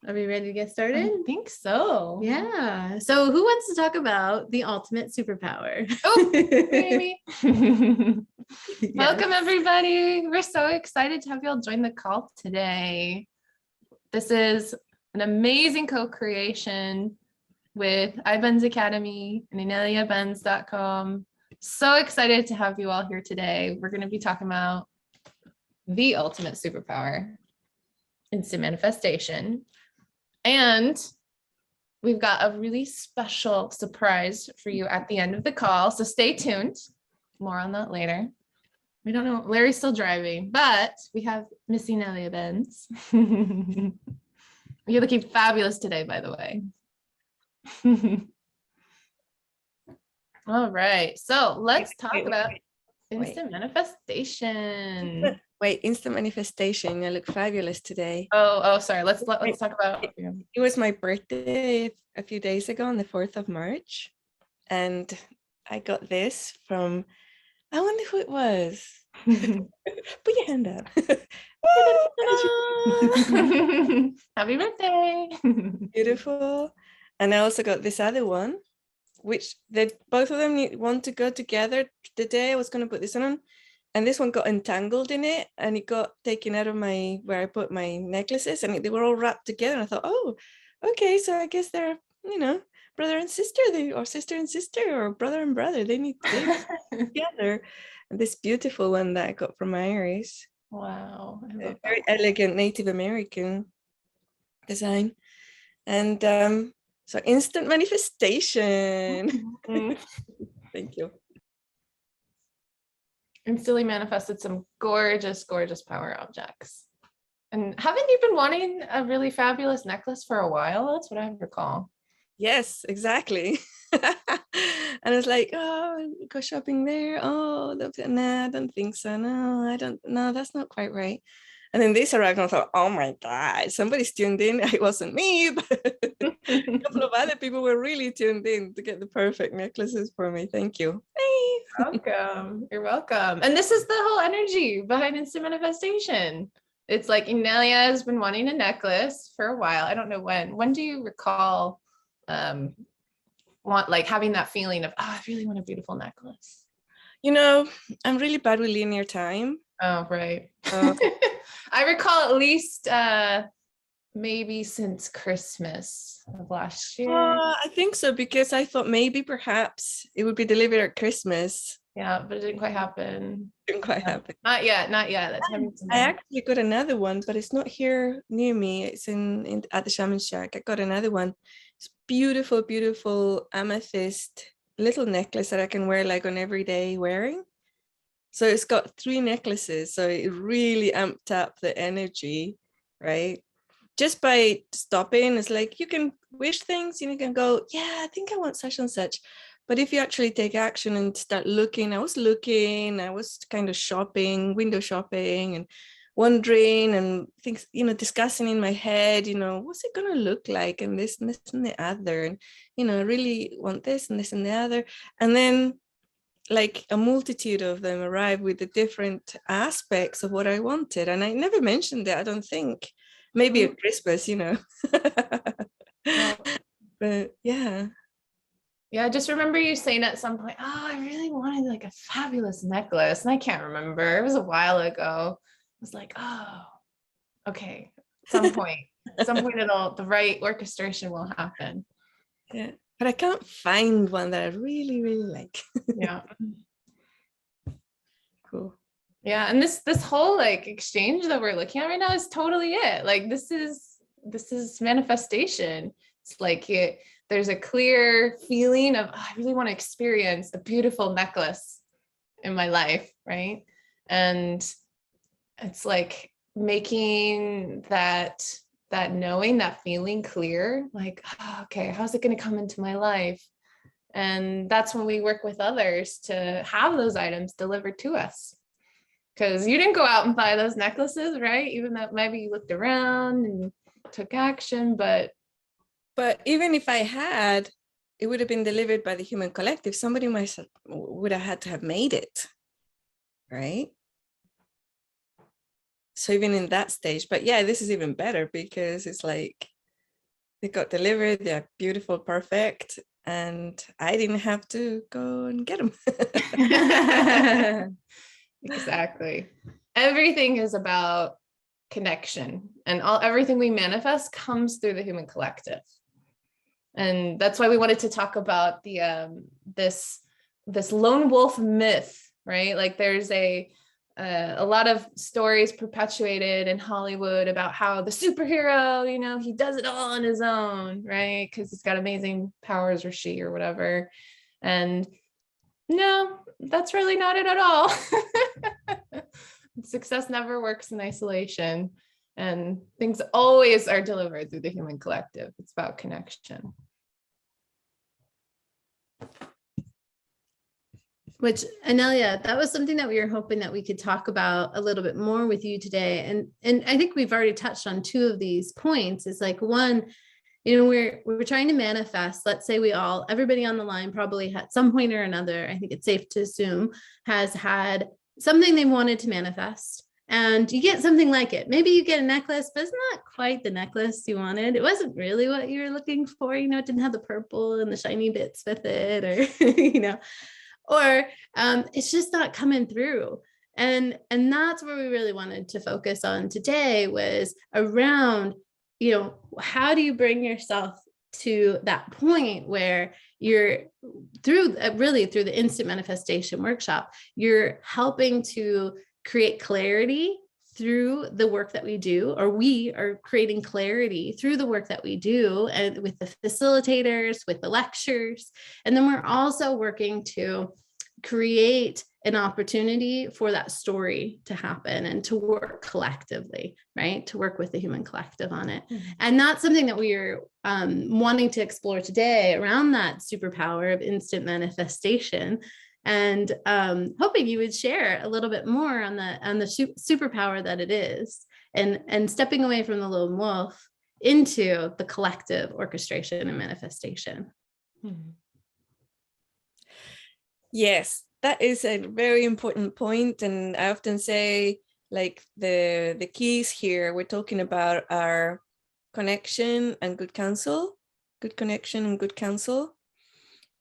Are we ready to get I started? think so. Yeah. So who wants to talk about the ultimate superpower? Oh, maybe. Yes. Welcome, everybody. We're so excited to have you all join the call today. This is an amazing co-creation with iBenz Academy and IneliaBenz.com. So excited to have you all here today. We're going to be talking about the ultimate superpower, instant manifestation. And we've got a really special surprise for you at the end of the call. So stay tuned. More on that later. We don't know. Larry's still driving, but we have Miss Inelia Benz. You're looking fabulous today, by the way. All right. So let's talk about instant manifestation. Wait, instant manifestation. I look fabulous today. Oh, sorry. Let's talk about. It was my birthday a few days ago on the 4th of March. And I got this from, I wonder who it was. Put your hand up. Happy birthday. Beautiful. And I also got this other one, which both of them want to go together. The day I was going to put this on, and this one got entangled in it, and it got taken out of where I put my necklaces, and they were all wrapped together. And I thought, oh, okay, so I guess they're, brother and sister, or sister and sister, or brother and brother. They need to together. And this beautiful one that I got from Iris. Wow. A very elegant Native American design. And so instant manifestation. Thank you. Instantly manifested some gorgeous, gorgeous power objects. And haven't you been wanting a really fabulous necklace for a while? That's what I recall. Yes, exactly. And I was like, oh, go shopping there. Oh, nah, I don't think so. No, I don't. No, that's not quite right. And then this arrived and I thought, oh my God, somebody's tuned in. It wasn't me, but a couple of other people were really tuned in to get the perfect necklaces for me. Thank you. Hey. Welcome. You're welcome. And this is the whole energy behind instant manifestation. It's like Inelia has been wanting a necklace for a while. I don't know when. When do you recall having that feeling of, oh, I really want a beautiful necklace? I'm really bad with linear time. Oh, right. I recall at least maybe since Christmas of last year. I think so, because I thought maybe perhaps it would be delivered at Christmas. Yeah, but it didn't quite happen. Happen. Not yet. That's I actually got another one, but it's not here near me. It's at the Shaman Shack. I got another one. It's beautiful, beautiful amethyst little necklace that I can wear like on everyday wearing. So it's got 3 necklaces. So it really amped up the energy, right? Just by stopping, it's like you can wish things, you can go, yeah, I think I want such and such. But if you actually take action and start looking, I was kind of shopping, window shopping, and wondering and things, discussing in my head, what's it going to look like, and this and the other, and, I really want this and this and the other. And then like a multitude of them arrived with the different aspects of what I wanted. And I never mentioned it, I don't think. Maybe at Christmas, But yeah. Yeah, I just remember you saying at some point, oh, I really wanted like a fabulous necklace. And I can't remember. It was a while ago. I was like, oh, okay. At some point, the right orchestration will happen. Yeah. But I can't find one that I really, really like. Yeah. Cool. Yeah. And this whole like exchange that we're looking at right now is totally it. Like this is manifestation. It's like there's a clear feeling of, oh, I really want to experience a beautiful necklace in my life, right? And it's like making that knowing, that feeling clear, like, oh, okay, how's it going to come into my life? And that's when we work with others to have those items delivered to us. Because you didn't go out and buy those necklaces, right? Even though maybe you looked around and took action, but even if I had, it would have been delivered by the human collective. Somebody would have had to have made it, right? So even in that stage, but yeah, this is even better because it's like They got delivered. They're beautiful, perfect. And I didn't have to go and get them. Exactly. Everything is about connection, and everything we manifest comes through the human collective. And that's why we wanted to talk about the this lone wolf myth, right? Like there's a lot of stories perpetuated in Hollywood about how the superhero, you know, he does it all on his own, right? Because he's got amazing powers, or she, or whatever. And no, that's really not it at all. Success never works in isolation, and things always are delivered through the human collective. It's about connection. Which, Inelia, that was something that we were hoping that we could talk about a little bit more with you today. And I think we've already touched on two of these points. It's like, one, you know, we're trying to manifest. Let's say everybody on the line probably at some point or another, I think it's safe to assume, has had something they wanted to manifest. And you get something like it. Maybe you get a necklace, but it's not quite the necklace you wanted. It wasn't really what you were looking for. You know, it didn't have the purple and the shiny bits with it, or, you know, or it's just not coming through. And that's where we really wanted to focus on today, was around, you know, how do you bring yourself to that point where you're through the instant manifestation workshop, you're helping to create clarity through the work that we do, or we are creating clarity through the work that we do, and with the facilitators, with the lectures. And then we're also working to create an opportunity for that story to happen and to work collectively, right? To work with the human collective on it. Mm-hmm. And that's something that we are wanting to explore today around that superpower of instant manifestation. And hoping you would share a little bit more on the superpower that it is, and stepping away from the lone wolf into the collective orchestration and manifestation. Mm-hmm. Yes, that is a very important point. And I often say, like, the keys here we're talking about are connection and good counsel, good connection and good counsel.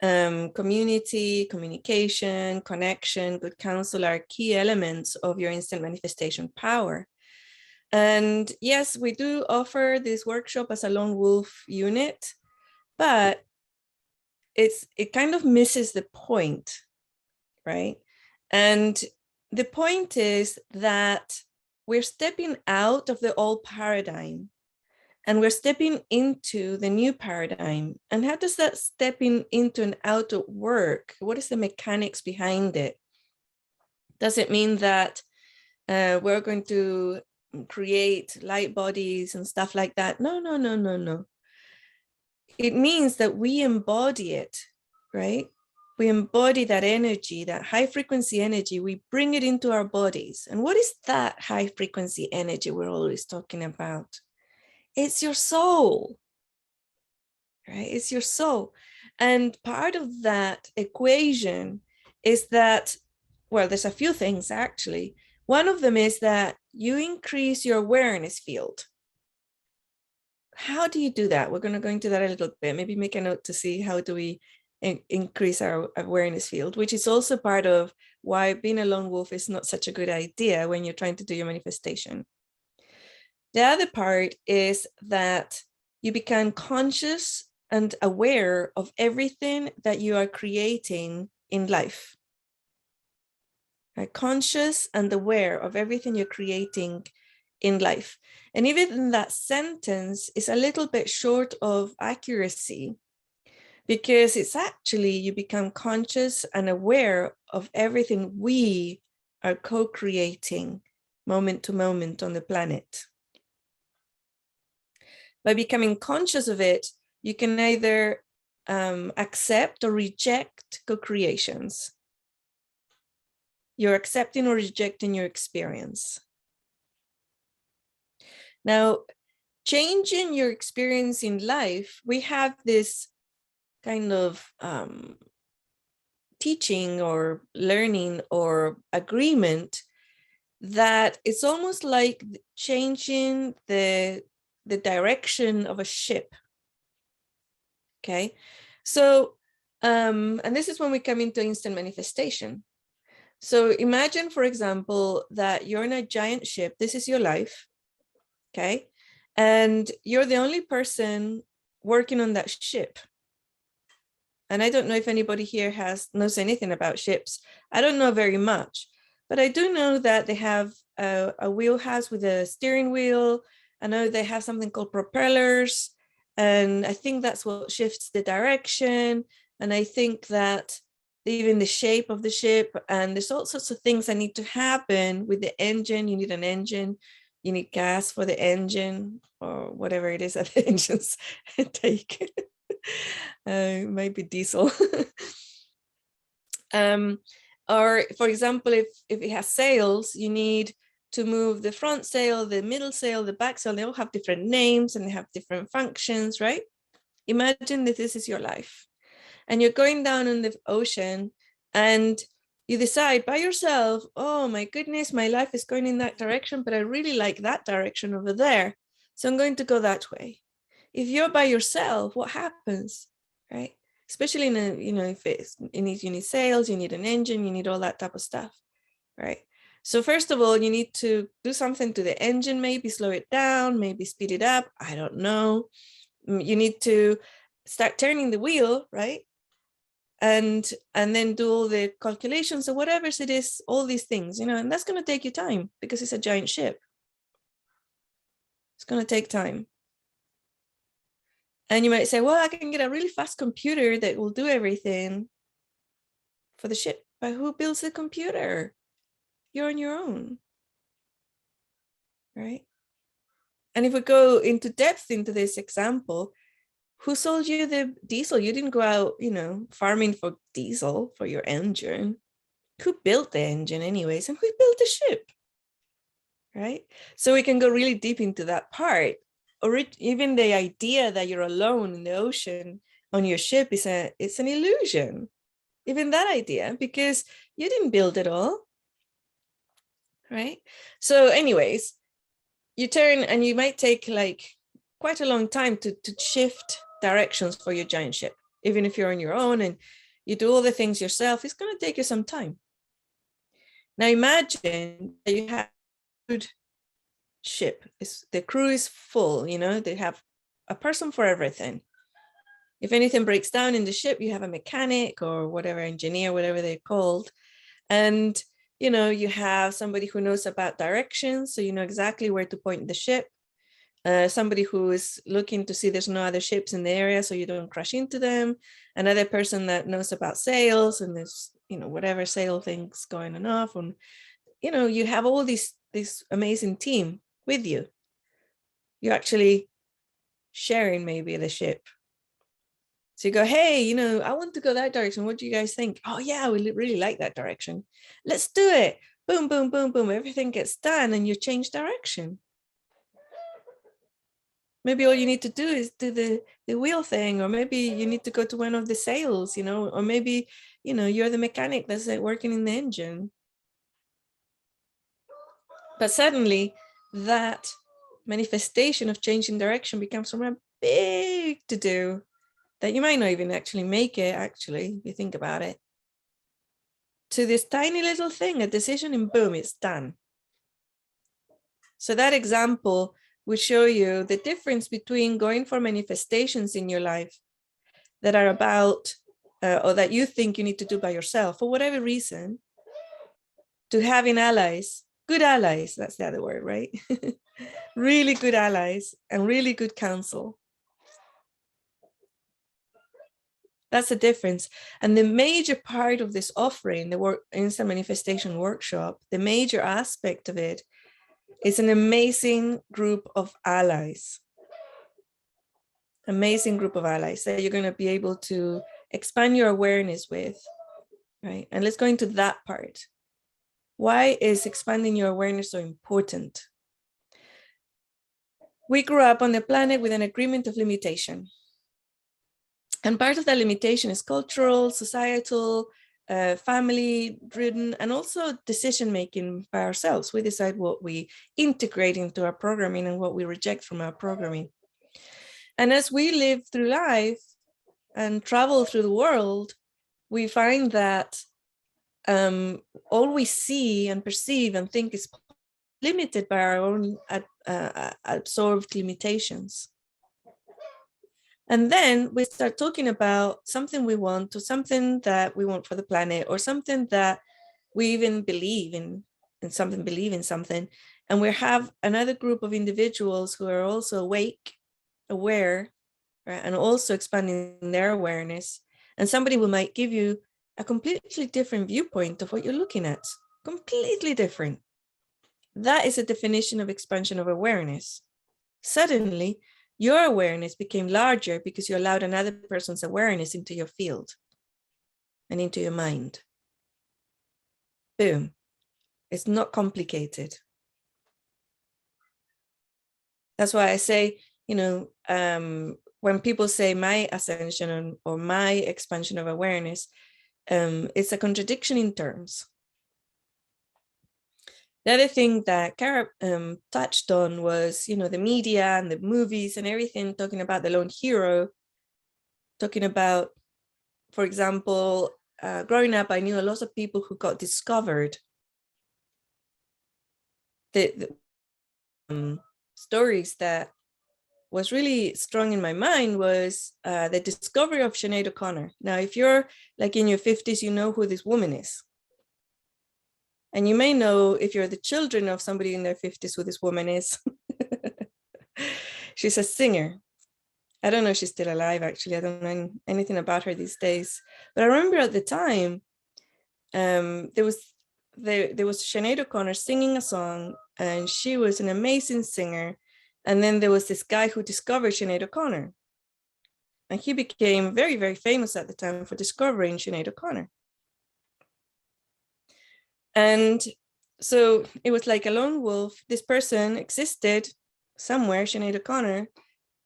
Community, communication, connection, good counsel are key elements of your instant manifestation power. And yes, we do offer this workshop as a lone wolf unit, but it kind of misses the point, right? And the point is that we're stepping out of the old paradigm and we're stepping into the new paradigm. And how does that stepping into and out of work? What is the mechanics behind it? Does it mean that we're going to create light bodies and stuff like that? No. It means that we embody it, right? We embody that energy, that high frequency energy, we bring it into our bodies. And what is that high frequency energy we're always talking about? It's your soul, right? It's your soul. And part of that equation is that, well, there's a few things actually. One of them is that you increase your awareness field. How do you do that? We're going to go into that a little bit, maybe make a note to see how do we increase our awareness field, which is also part of why being a lone wolf is not such a good idea when you're trying to do your manifestation. The other part is that you become conscious and aware of everything that you are creating in life. Right? Conscious and aware of everything you're creating in life. And even that sentence is a little bit short of accuracy, because it's actually you become conscious and aware of everything we are co-creating moment to moment on the planet. By becoming conscious of it, you can either accept or reject co-creations. You're accepting or rejecting your experience. Now, changing your experience in life, we have this kind of teaching or learning or agreement that it's almost like changing the direction of a ship, Okay, so and this is when we come into instant manifestation. So imagine, for example, that you're in a giant ship. This is your life, okay? And you're the only person working on that ship. And I don't know if anybody here knows anything about ships. I don't know very much, but I do know that they have a wheelhouse with a steering wheel. I know they have something called propellers, and I think that's what shifts the direction. And I think that even the shape of the ship, and there's all sorts of things that need to happen with the engine. You need an engine, you need gas for the engine, or whatever it is that the engines take. Maybe diesel. Or for example, if it has sails, you need to move the front sail, the middle sail, the back sail. They all have different names and they have different functions, right? Imagine that this is your life and you're going down in the ocean and you decide by yourself, oh my goodness, my life is going in that direction, but I really like that direction over there, so I'm going to go that way. If you're by yourself, what happens, right? Especially in a, if you need sails, you need an engine, you need all that type of stuff, right? So first of all, you need to do something to the engine, maybe slow it down, maybe speed it up, I don't know. You need to start turning the wheel, right? And then do all the calculations or whatever it is, all these things, and that's going to take you time because it's a giant ship. It's going to take time. And you might say, well, I can get a really fast computer that will do everything for the ship. But who builds the computer? You're on your own, right? And if we go into depth into this example, who sold you the diesel? You didn't go out, farming for diesel for your engine. Who built the engine anyways? And who built the ship, right? So we can go really deep into that part. Or even the idea that you're alone in the ocean on your ship it's an illusion. Even that idea, because you didn't build it all, right? So anyways, you turn and you might take like quite a long time to shift directions for your giant ship. Even if you're on your own and you do all the things yourself, it's going to take you some time. Now imagine that you have a ship. The crew is full, they have a person for everything. If anything breaks down in the ship, you have a mechanic or whatever, engineer, whatever they're called. And, you have somebody who knows about directions, so you know exactly where to point the ship. Somebody who is looking to see there's no other ships in the area so you don't crash into them. Another person that knows about sails and there's, whatever sail things going on off. And, you have all this amazing team with you. You're actually sharing maybe the ship. So you go, hey, I want to go that direction. What do you guys think? Oh yeah, we really like that direction. Let's do it. Boom, boom, boom, boom. Everything gets done and you change direction. Maybe all you need to do is do the wheel thing, or maybe you need to go to one of the sails, or maybe, you're the mechanic that's working in the engine. But suddenly that manifestation of changing direction becomes from a big to do that you might not even actually make it, actually, if you think about it, to this tiny little thing, a decision, and boom, it's done. So that example would show you the difference between going for manifestations in your life that are about, or that you think you need to do by yourself for whatever reason, to having allies, good allies, that's the other word, right? Really good allies and really good counsel. That's the difference. And the major part of this offering, the Instant Manifestation Workshop, the major aspect of it is an amazing group of allies. Amazing group of allies that you're going to be able to expand your awareness with, right? And let's go into that part. Why is expanding your awareness so important? We grew up on the planet with an agreement of limitation. And part of that limitation is cultural, societal, family-driven, and also decision-making by ourselves. We decide what we integrate into our programming and what we reject from our programming. And as we live through life, and travel through the world, we find that all we see and perceive and think is limited by our own absorbed limitations. And then we start talking about something we want, or something that we want for the planet, or something that we even believe in something. And we have another group of individuals who are also awake, aware, right, and also expanding their awareness. And somebody who might give you a completely different viewpoint of what you're looking at, completely different. That is a definition of expansion of awareness. Suddenly, your awareness became larger because you allowed another person's awareness into your field and into your mind. Boom. It's not complicated. That's why I say, when people say my ascension or my expansion of awareness, it's a contradiction in terms. The other thing that Cara touched on was, the media and the movies and everything, talking about the lone hero, talking about, for example, growing up, I knew a lot of people who got discovered. The stories that was really strong in my mind was the discovery of Sinead O'Connor. Now, if you're like in your 50s, you know who this woman is. And you may know, if you're the children of somebody in their 50s, who this woman is. She's a singer. I don't know if she's still alive, actually. I don't know anything about her these days. But I remember at the time, there was Sinead O'Connor singing a song, and she was an amazing singer. And then there was this guy who discovered Sinead O'Connor. And he became very, very famous at the time for discovering Sinead O'Connor. And so it was like a lone wolf. This person existed somewhere, Sinead O'Connor,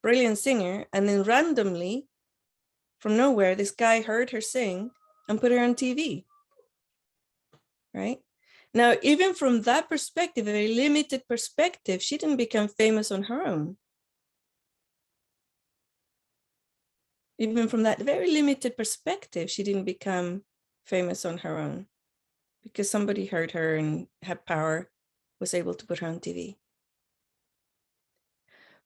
brilliant singer. And then randomly, from nowhere, this guy heard her sing and put her on TV. Right? Now, even from that perspective, a very limited perspective, she didn't become famous on her own. Even from that very limited perspective, she didn't become famous on her own, because somebody heard her and had power, was able to put her on TV.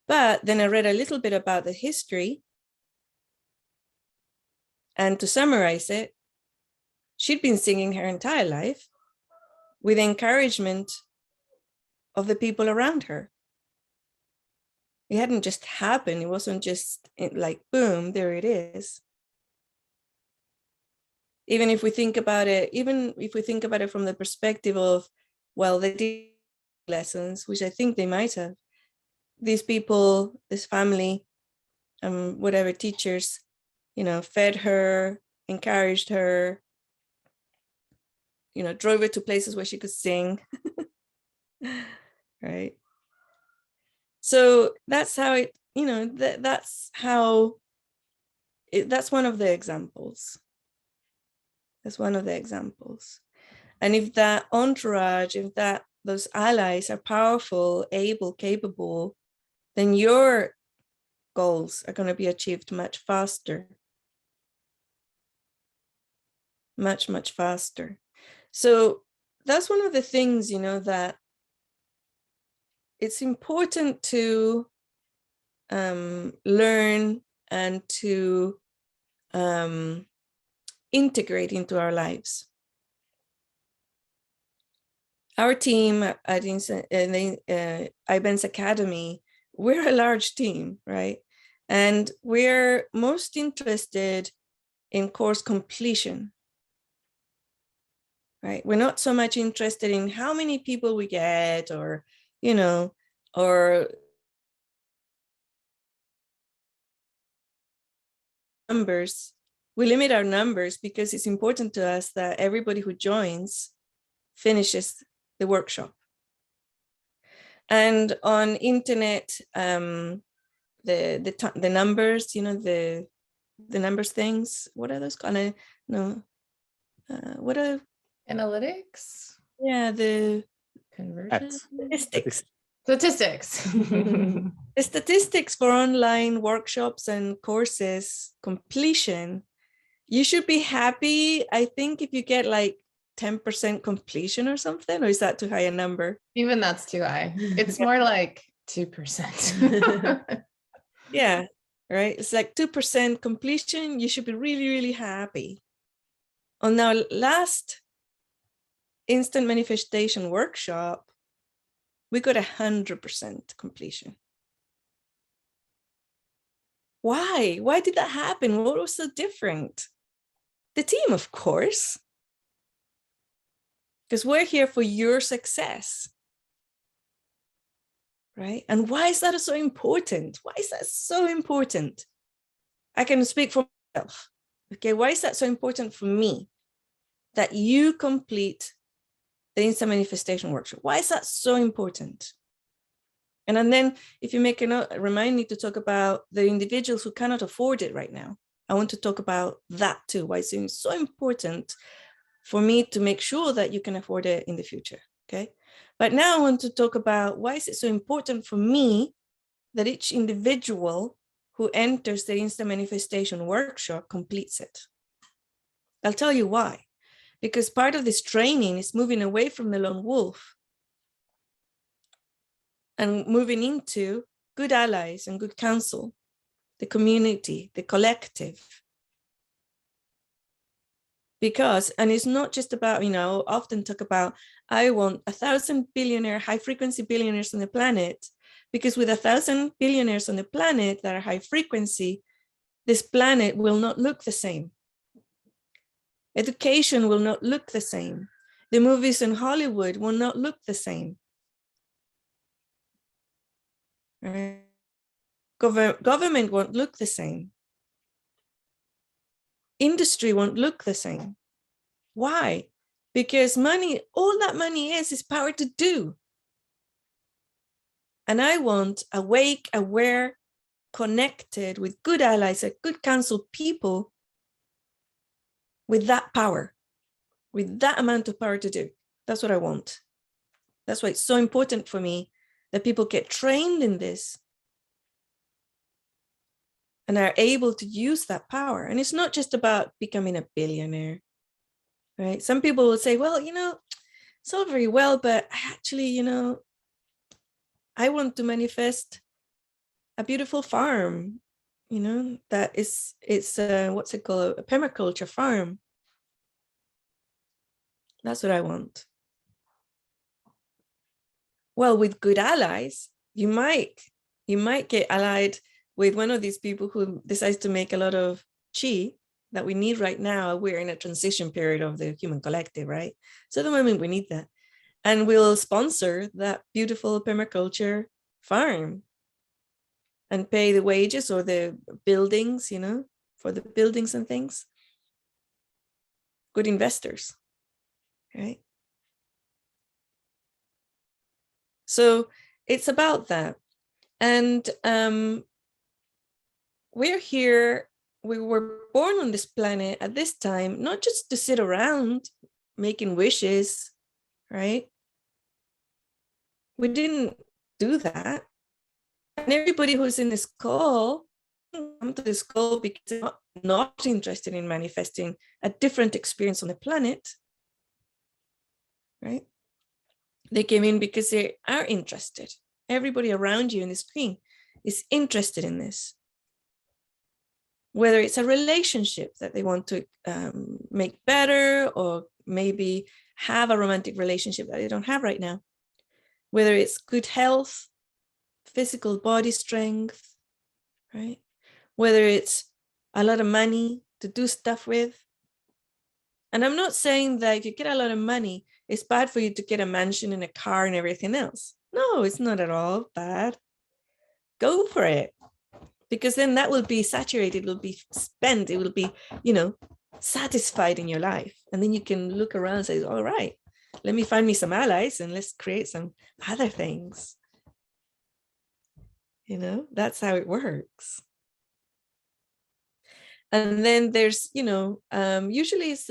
But then I read a little bit about the history. And to summarize it, she'd been singing her entire life with encouragement of the people around her. It hadn't just happened. It wasn't just like, boom, there it is. Even if we think about it from the perspective of, well, they did lessons, which I think they might have. These people, this family, whatever, teachers, fed her, encouraged her, drove her to places where she could sing. Right? So that's how it, that's one of the examples. That's one of the examples. And if that entourage, those allies are powerful, able, capable, then your goals are going to be achieved much faster. Much, much faster. So that's one of the things, that it's important to learn and to integrate into our lives. Our team at iBenz Academy, we're a large team, right? And we're most interested in course completion, right? We're not so much interested in how many people we get, or, or numbers. We limit our numbers because it's important to us that everybody who joins finishes the workshop. And on internet, the numbers, the numbers things, what are those called? What are analytics? Yeah, the conversion statistics. Statistics. The statistics for online workshops and courses completion, you should be happy. I think if you get like 10% completion or something, or is that too high a number? Even that's too high. It's more like 2%. Yeah, right. It's like 2% completion. You should be really, really happy. On our last instant manifestation workshop, we got 100% completion. Why? Why did that happen? What was so different? The team, of course. Because we're here for your success. Right? And why is that so important? Why is that so important? I can speak for myself. Okay, why is that so important for me that you complete the instant manifestation workshop? Why is that so important? And then if you make a note, remind me to talk about the individuals who cannot afford it right now. I want to talk about that too. Why it's so important for me to make sure that you can afford it in the future. Okay. But now I want to talk about why is it so important for me that each individual who enters the instant manifestation workshop completes it. I'll tell you why. Because part of this training is moving away from the lone wolf and moving into good allies and good counsel, the community, the collective. Because, and it's not just about, often talk about, I want 1,000 billionaire, high frequency billionaires on the planet, because with 1,000 billionaires on the planet that are high frequency, this planet will not look the same. Education will not look the same. The movies in Hollywood will not look the same. Right? Government won't look the same. Industry won't look the same. Why? Because money, all that money is power to do. And I want awake, aware, connected with good allies, and good counsel people with that power, with that amount of power to do. That's what I want. That's why it's so important for me that people get trained in this and are able to use that power. And it's not just about becoming a billionaire, right? Some people will say, well, it's all very well, but actually, I want to manifest a beautiful farm, that it's what's it called? A permaculture farm. That's what I want. Well, with good allies, you might get allied with one of these people who decides to make a lot of chi that we need right now. We're in a transition period of the human collective, right? So at the moment we need that. And we'll sponsor that beautiful permaculture farm and pay the wages or the buildings, for the buildings and things. Good investors, right? So it's about that. And we're here, we were born on this planet at this time, not just to sit around making wishes, right? We didn't do that. And everybody who's in this call, come to this call because they're not interested in manifesting a different experience on the planet, right? They came in because they are interested. Everybody around you in the screen is interested in this. Whether it's a relationship that they want to make better, or maybe have a romantic relationship that they don't have right now. Whether it's good health, physical body strength, right? Whether it's a lot of money to do stuff with. And I'm not saying that if you get a lot of money, it's bad for you to get a mansion and a car and everything else. No, it's not at all bad. Go for it. Because then that will be saturated, it will be spent, it will be, satisfied in your life. And then you can look around and say, all right, let me find me some allies and let's create some other things. That's how it works. And then there's, usually it's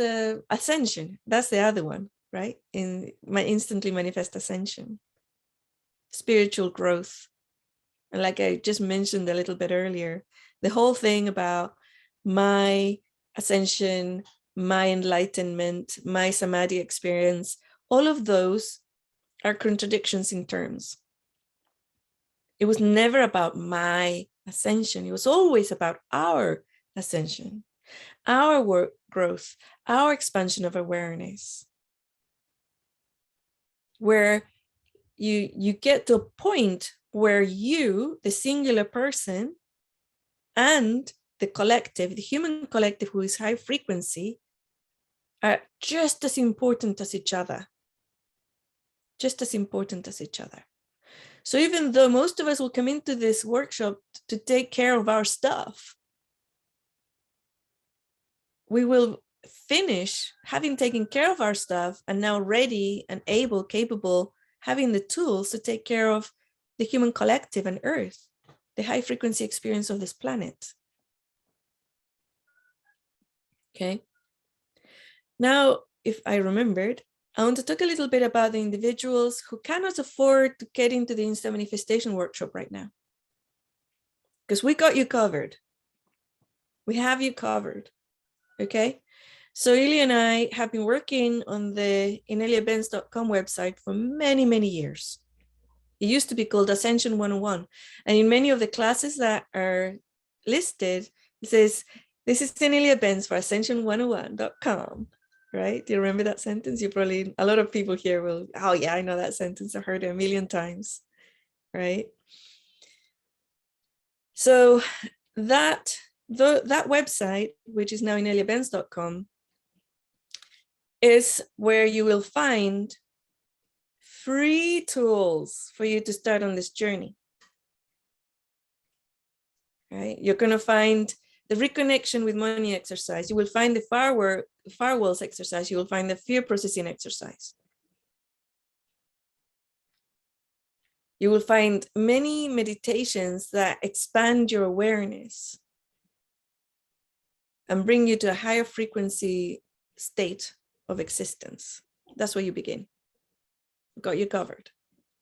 ascension. That's the other one, right? In my instantly manifest ascension. spiritual growth. And like I just mentioned a little bit earlier, the whole thing about my ascension, my enlightenment, my samadhi experience, all of those are contradictions in terms. It was never about my ascension. It was always about our ascension, our growth, our expansion of awareness, where you get to a point where you, the singular person, and the collective, the human collective who is high frequency, are just as important as each other. Just as important as each other. So even though most of us will come into this workshop to take care of our stuff, we will finish having taken care of our stuff and now ready and able, capable, having the tools to take care of the human collective and Earth, the high frequency experience of this planet. Okay. Now, if I remembered, I want to talk a little bit about the individuals who cannot afford to get into the instant manifestation workshop right now. Because we got you covered. We have you covered. Okay. So Ilia and I have been working on the ineliabenz.com website for many, many years. It used to be called Ascension 101. And in many of the classes that are listed, it says, this is Inelia Benz for ascension101.com. Right? Do you remember that sentence? You probably, a lot of people here will, oh yeah, I know that sentence. I've heard it a million times. Right? So that website, which is now ineliabenz.com, is where you will find free tools for you to start on this journey. Right? You're going to find the reconnection with money exercise. You will find the firewalls exercise. You will find the fear processing exercise. You will find many meditations that expand your awareness and bring you to a higher frequency state of existence. That's where you begin. Got you covered.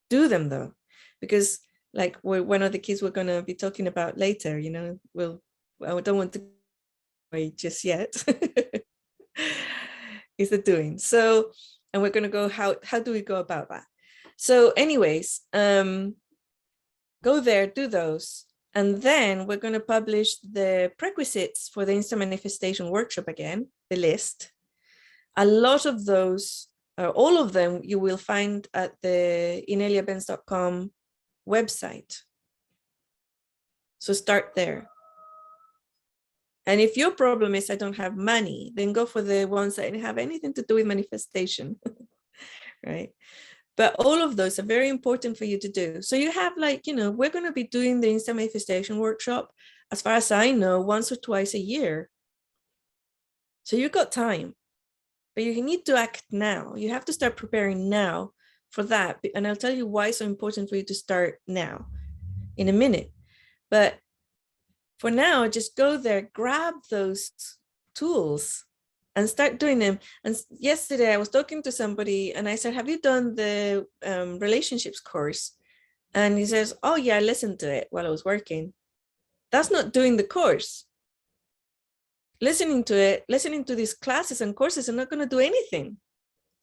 Do them though, because like one of the kids we're going to be talking about later, you know, I don't want to wait just yet. Is the doing. So, and we're going to go, how do we go about that? So anyways, go there, do those. And then we're going to publish the prerequisites for the instant manifestation workshop again, the list. A lot of those, all of them, you will find at the ineliabenz.com website. So start there. And if your problem is I don't have money, then go for the ones that have anything to do with manifestation, right? But all of those are very important for you to do. So you have like, you know, we're going to be doing the instant manifestation workshop, as far as I know, once or twice a year. So you've got time, but you need to act now. You have to start preparing now for that. And I'll tell you why it's so important for you to start now in a minute. But for now, just go there, grab those tools and start doing them. And yesterday I was talking to somebody and I said, have you done the relationships course? And he says, oh yeah, I listened to it while I was working. That's not doing the course. Listening to these classes and courses are not going to do anything.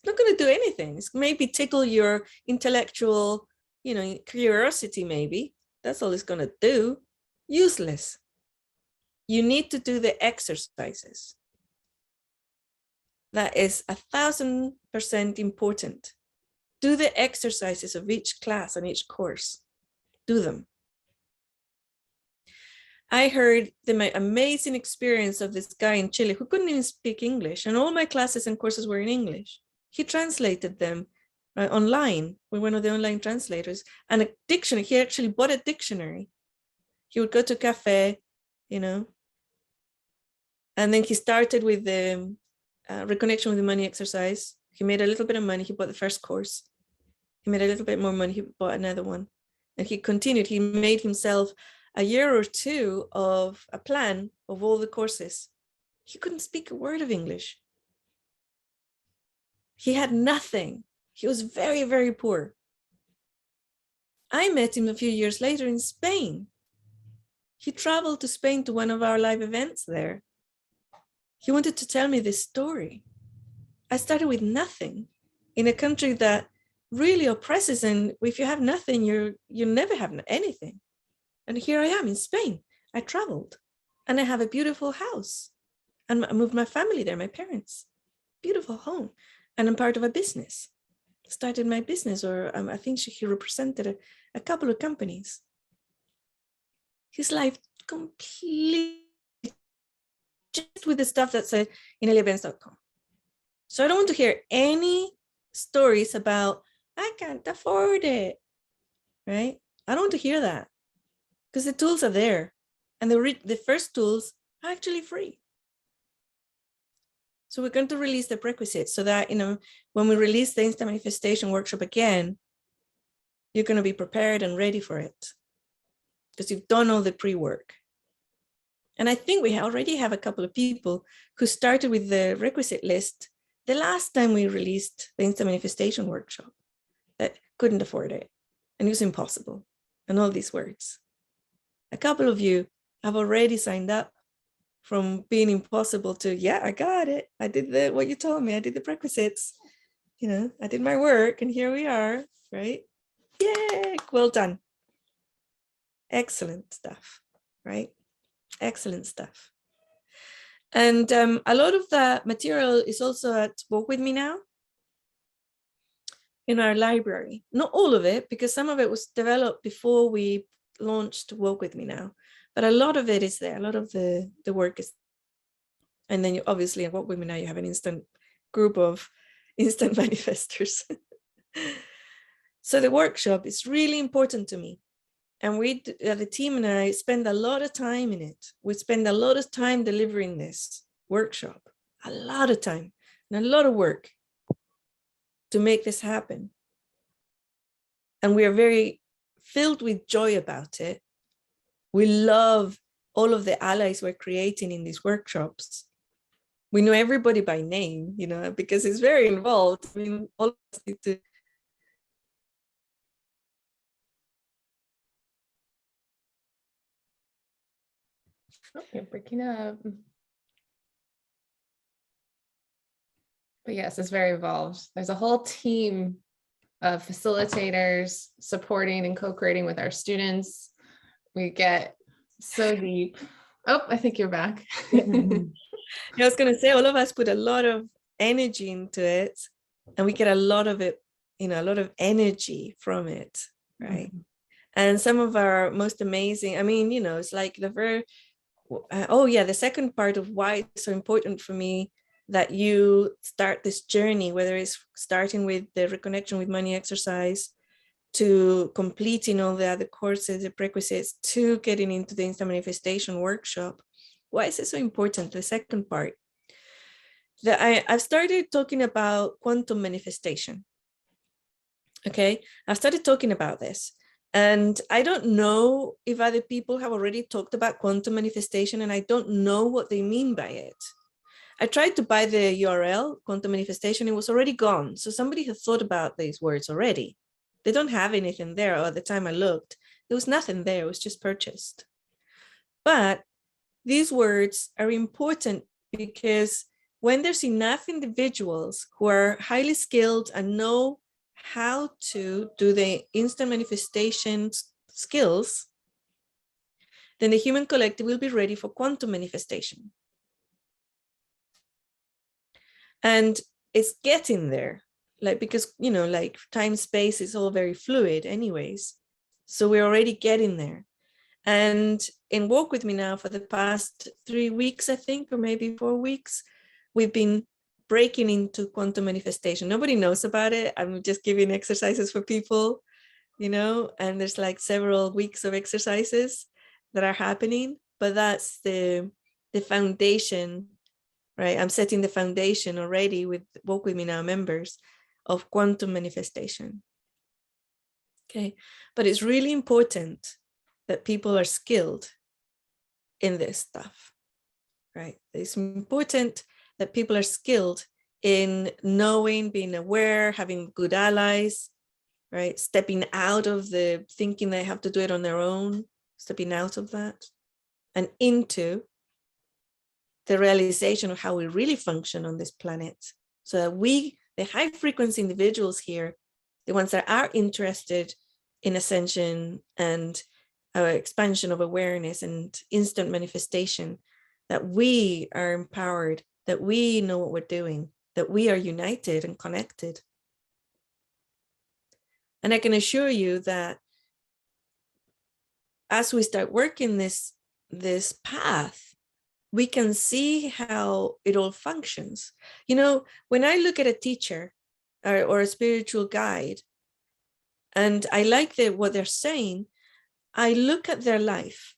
It's not going to do anything. It's maybe tickle your intellectual, you know, curiosity maybe. That's all it's going to do. Useless. You need to do the exercises. That is 1000% important. Do the exercises of each class and each course. Do them. I heard the amazing experience of this guy in Chile who couldn't even speak English, and all my classes and courses were in English. He translated them online with one of the online translators, and a dictionary. He actually bought a dictionary. He would go to a cafe, you know, and then he started with the reconnection with the money exercise. He made a little bit of money. He bought the first course. He made a little bit more money. He bought another one, and he continued. He made himself a year or two of a plan of all the courses. He couldn't speak a word of English. He had nothing. He was very, very poor. I met him a few years later in Spain. He traveled to Spain to one of our live events there. He wanted to tell me this story. I started with nothing in a country that really oppresses, and if you have nothing, you never have anything. And here I am in Spain. I traveled and I have a beautiful house and I moved my family there, my parents, beautiful home. And I'm part of a business, started my business, or I think he represented a couple of companies. His life completely just with the stuff that said ineliabenz.com. So I don't want to hear any stories about, I can't afford it, right? I don't want to hear that, because the tools are there. And the first tools are actually free. So we're going to release the prerequisites so that, when we release the instant manifestation workshop again, you're going to be prepared and ready for it, because you've done all the pre-work. And I think we already have a couple of people who started with the requisite list the last time we released the instant manifestation workshop that couldn't afford it. And it was impossible. And all these words. A couple of you have already signed up from being impossible to, yeah, I got it. I did what you told me. I did the prerequisites. I did my work and here we are, right? Yay, well done. Excellent stuff, right? Excellent stuff. And a lot of the material is also at Walk With Me Now in our library. Not all of it, because some of it was developed before we launched Walk With Me Now, but a lot of it is there. A lot of the work is. And then you obviously at Walk With Me Now, you have an instant group of instant manifestors. So the workshop is really important to me. And the team and I spend a lot of time in it. We spend a lot of time delivering this workshop, a lot of time and a lot of work to make this happen. And we are very filled with joy about it. We love all of the allies we're creating in these workshops. We know everybody by name, because it's very involved. I mean, all of us need to. Oh, you're breaking up. But yes, it's very involved. There's a whole team of facilitators supporting and co-creating with our students. We get so deep. Oh, I think you're back. I was going to say, all of us put a lot of energy into it, and we get a lot of it, a lot of energy from it, right? Mm-hmm. And some of our most amazing, it's like the second part of why it's so important for me that you start this journey, whether it's starting with the reconnection with money exercise, to completing all the other courses, the prerequisites, to getting into the instant manifestation workshop. Why is it so important? The second part, that I've started talking about quantum manifestation. Okay, I've started talking about this. And I don't know if other people have already talked about quantum manifestation, and I don't know what they mean by it. I tried to buy the URL, quantum manifestation, it was already gone. So somebody had thought about these words already. They don't have anything there, or at the time I looked, there was nothing there, it was just purchased. But these words are important because when there's enough individuals who are highly skilled and know how to do the instant manifestation skills, then the human collective will be ready for quantum manifestation. And it's getting there, because, time, space is all very fluid anyways. So we're already getting there. And in Walk With Me Now for the past 3 weeks, I think, or maybe 4 weeks, we've been breaking into quantum manifestation. Nobody knows about it. I'm just giving exercises for people, and there's several weeks of exercises that are happening, but that's the foundation, right? I'm setting the foundation already with Walk With Me Now members of quantum manifestation. Okay, but it's really important that people are skilled in this stuff, right? It's important that people are skilled in knowing, being aware, having good allies, right? Stepping out of the thinking they have to do it on their own, stepping out of that and into the realization of how we really function on this planet, so that we, the high frequency individuals here, the ones that are interested in ascension and expansion of awareness and instant manifestation, that we are empowered, that we know what we're doing, that we are united and connected. And I can assure you that as we start working this path, we can see how it all functions. You know, when I look at a teacher or a spiritual guide, and I like what they're saying, I look at their life.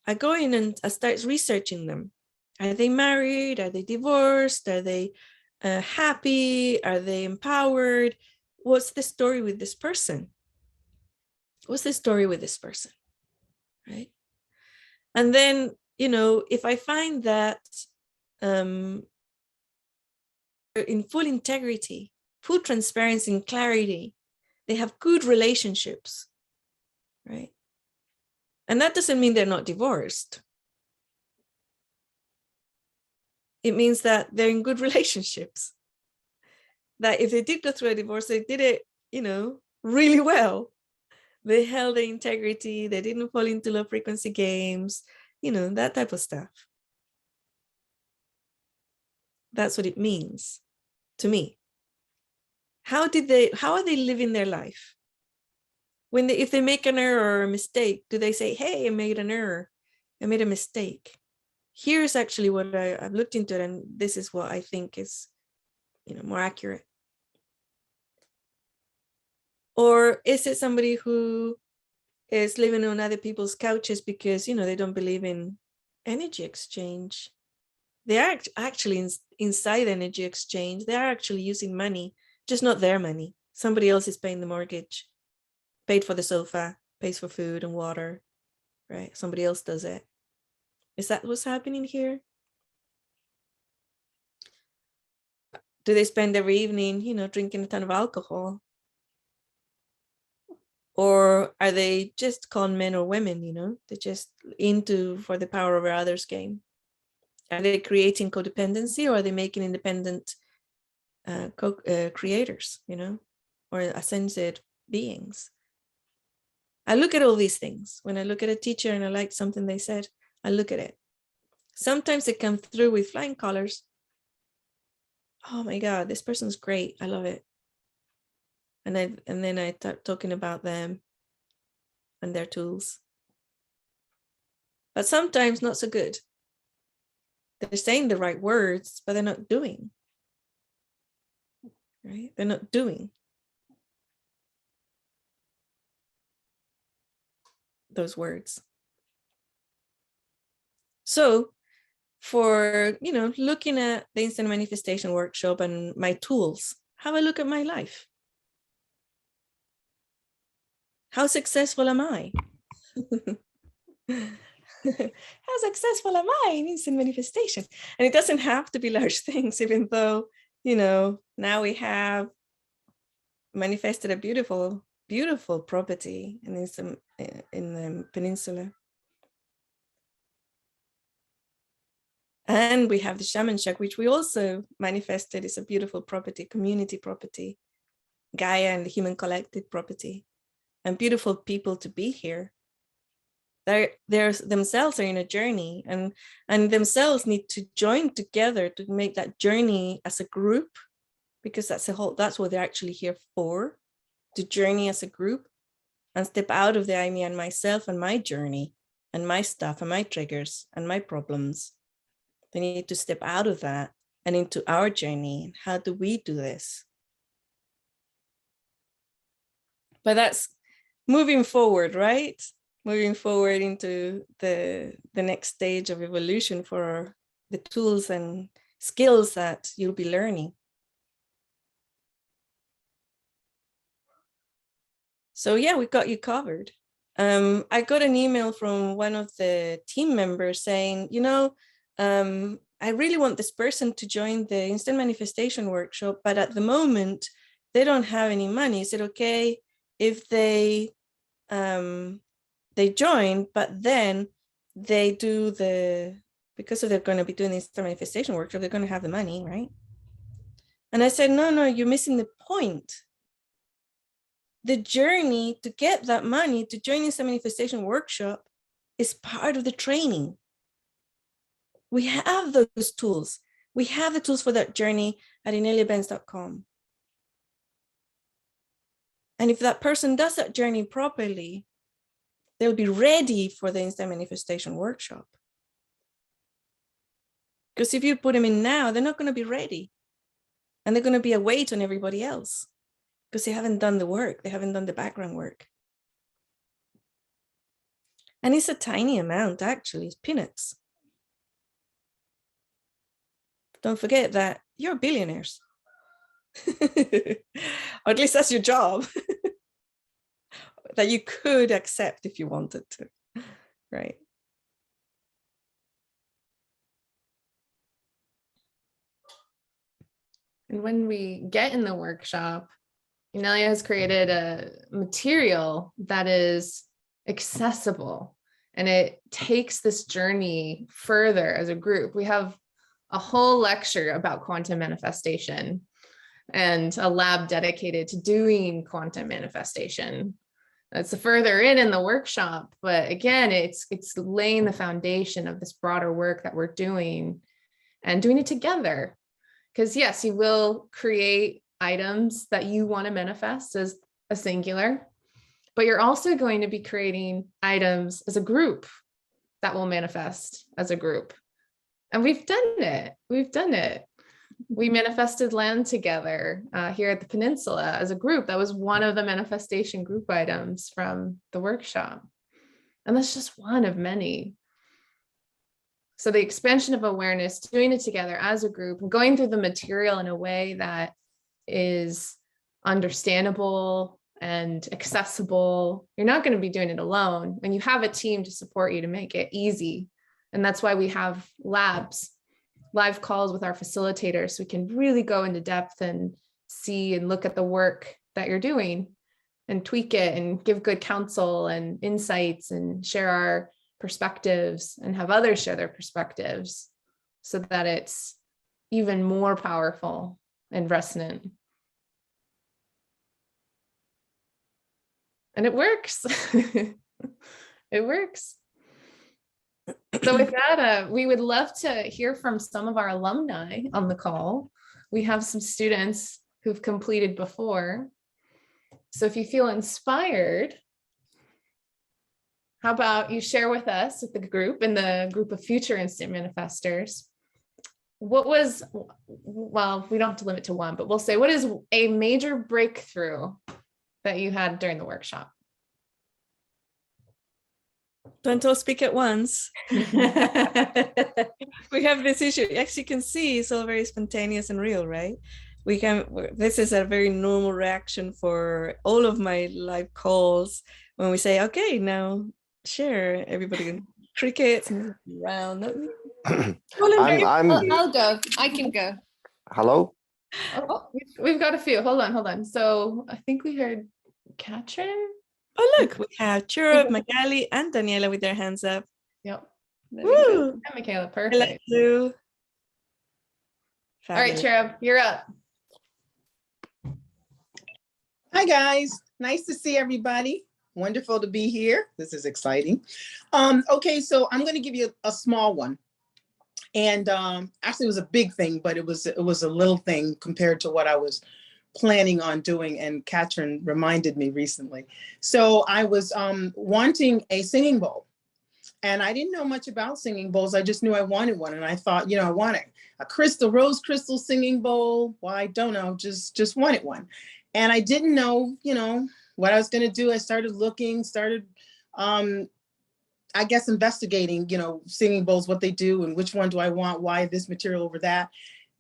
I go in and I start researching them. Are they married? Are they divorced? Are they happy? Are they empowered? What's the story with this person? What's the story with this person, right? And then, you know, if I find that in full integrity, full transparency and clarity, they have good relationships, right? And that doesn't mean they're not divorced. It means that they're in good relationships. That if they did go through a divorce, they did it, you know, really well. They held their integrity, they didn't fall into low frequency games, you know, that type of stuff. That's what it means to me. How are they living their life? If they make an error or a mistake, do they say, hey, I made an error, I made a mistake? Here's actually what I've looked into it, and this is what I think is, you know, more accurate. Or is it somebody who is living on other people's couches because, you know, they don't believe in energy exchange? They are actually inside energy exchange. They are actually using money, just not their money. Somebody else is paying the mortgage, paid for the sofa, pays for food and water, right? Somebody else does it. Is that what's happening here? Do they spend every evening, you know, drinking a ton of alcohol? Or are they just con men or women, you know? They're just into for the power over others game. Are they creating codependency, or are they making independent creators, you know, or ascended beings? I look at all these things. When I look at a teacher and I like something they said, I look at it. Sometimes they come through with flying colors. Oh my God, this person's great. I love it. And then I start talking about them and their tools. But sometimes not so good. They're saying the right words, but they're not doing. Right? They're not doing those words. So for, you know, looking at the instant manifestation workshop and my tools, have a look at my life. How successful am I? How successful am I in instant manifestation? And it doesn't have to be large things, even though, you know, now we have manifested a beautiful, beautiful property in the peninsula. And we have the Shaman Shack, which we also manifested. It's a beautiful property, community property, Gaia and the human collective property, and beautiful people to be here. They're themselves are in a journey, and themselves need to join together to make that journey as a group, because that's what they're actually here for, to journey as a group and step out of the I, me, and myself and my journey and my stuff and my triggers and my problems. They need to step out of that and into our journey. How do we do this? But that's moving forward, right? Moving forward into the next stage of evolution for the tools and skills that you'll be learning. So yeah, we got you covered. I got an email from one of the team members saying, you know, I really want this person to join the instant manifestation workshop, but at the moment they don't have any money. Is it okay if they join, but then they do because they're going to be doing this manifestation workshop, they're going to have the money, right? And I said, no, you're missing the point. The journey to get that money to join this manifestation workshop is part of the training. We have those tools. We have the tools for that journey at ineliabenz.com. And if that person does that journey properly, they'll be ready for the instant manifestation workshop. Because if you put them in now, they're not going to be ready. And they're going to be a weight on everybody else because they haven't done the work. They haven't done the background work. And it's a tiny amount, actually. It's peanuts. Don't forget that you're billionaires. Or at least that's your job. That you could accept if you wanted to, right? And when we get in the workshop, Inelia has created a material that is accessible, and it takes this journey further as a group. We have a whole lecture about quantum manifestation and a lab dedicated to doing quantum manifestation. It's further in the workshop, but again, it's laying the foundation of this broader work that we're doing and doing it together. Because yes, you will create items that you want to manifest as a singular, but you're also going to be creating items as a group that will manifest as a group. And we've done it. We manifested land together here at the Peninsula as a group. That was one of the manifestation group items from the workshop. And that's just one of many. So the expansion of awareness, doing it together as a group, and going through the material in a way that is understandable and accessible. You're not going to be doing it alone, and you have a team to support you to make it easy. And that's why we have labs, live calls with our facilitators, so we can really go into depth and see and look at the work that you're doing and tweak it and give good counsel and insights and share our perspectives and have others share their perspectives so that it's even more powerful and resonant. And it works. It works. So with that, we would love to hear from some of our alumni on the call. We have some students who've completed before. So if you feel inspired, how about you share with us, with the group and the group of future instant manifestors, what was, well, we don't have to limit to one, but we'll say, what is a major breakthrough that you had during the workshop? Don't all speak at once. We have this issue. As you can see, it's all very spontaneous and real, right? This is a very normal reaction for all of my live calls when we say, okay, now share, everybody crickets and around. I'll go. I can go. Hello? Oh, we've got a few. Hold on. So I think we heard Katrin. Oh, look, we have Churub, Magali, and Daniela with their hands up. Yep. Woo! Yeah, Michaela, perfect. Hello. All right, Churub, you're up. Hi, guys. Nice to see everybody. Wonderful to be here. This is exciting. Okay, so I'm going to give you a small one. And actually, it was a big thing, but it was a little thing compared to what I was planning on doing, and Katrin reminded me recently. So I was wanting a singing bowl, and I didn't know much about singing bowls. I just knew I wanted one, and I thought, I wanted a rose crystal singing bowl. Why, I don't know, just wanted one. And I didn't know, what I was going to do. I started looking, I guess, investigating, singing bowls, what they do and which one do I want, why this material over that.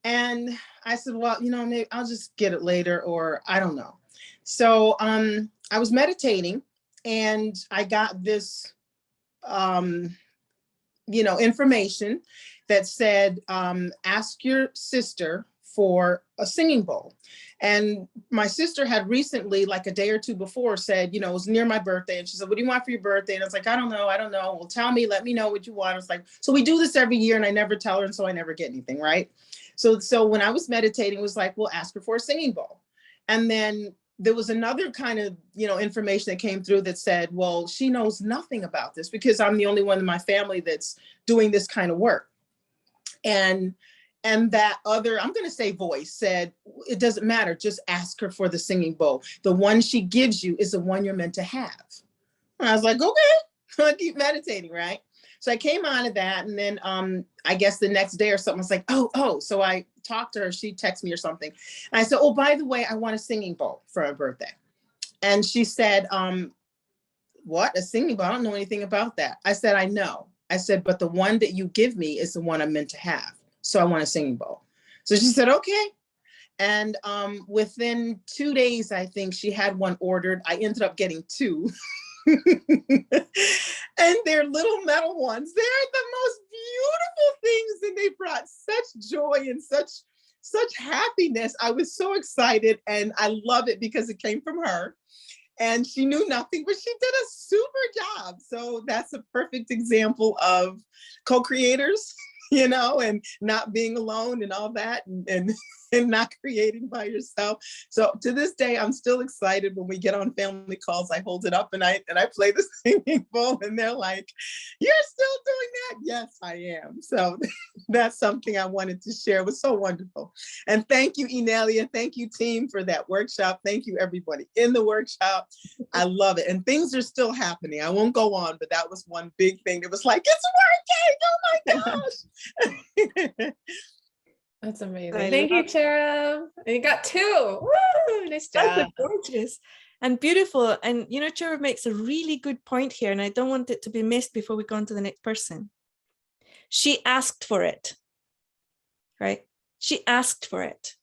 And I said, well, maybe I'll just get it later, or I don't know. So I was meditating, and I got this, information that said, ask your sister for a singing bowl. And my sister had recently, like a day or two before, said, you know, it was near my birthday. And she said, what do you want for your birthday? And I was like, I don't know. Well, tell me, let me know what you want. I was like, so we do this every year and I never tell her. And so I never get anything, right? So when I was meditating, it was like, well, ask her for a singing bowl. And then there was another kind of, you know, information that came through that said, well, she knows nothing about this because I'm the only one in my family that's doing this kind of work. And that other, I'm going to say voice said, it doesn't matter. Just ask her for the singing bowl. The one she gives you is the one you're meant to have. And I was like, okay, I keep meditating, right? So I came on to that. And then I guess the next day or something, I was like, oh. So I talked to her. She texted me or something. And I said, oh, by the way, I want a singing bowl for her birthday. And she said, what? A singing bowl? I don't know anything about that. I said, I know. I said, but the one that you give me is the one I'm meant to have. So I want a singing bowl. So she said, okay. And within 2 days, I think she had one ordered. I ended up getting two. And they're little metal ones. They're the most beautiful things. And they brought such joy and such happiness. I was so excited and I love it because it came from her. And she knew nothing, but she did a super job. So that's a perfect example of co-creators, you know, and not being alone and all that, and not creating by yourself. So to this day, I'm still excited when we get on family calls. I hold it up and I play the singing bowl, and they're like, "You're still doing that?" Yes, I am. So that's something I wanted to share. It was so wonderful. And thank you, Inelia. Thank you, team, for that workshop. Thank you, everybody in the workshop. I love it. And things are still happening. I won't go on, but that was one big thing that was like, it's working. Oh my gosh. That's amazing. I Thank you, love- Chera. And you got two. Woo! Nice job. That's gorgeous and beautiful. And you know, Chera makes a really good point here, and I don't want it to be missed before we go on to the next person. She asked for it, right? She asked for it.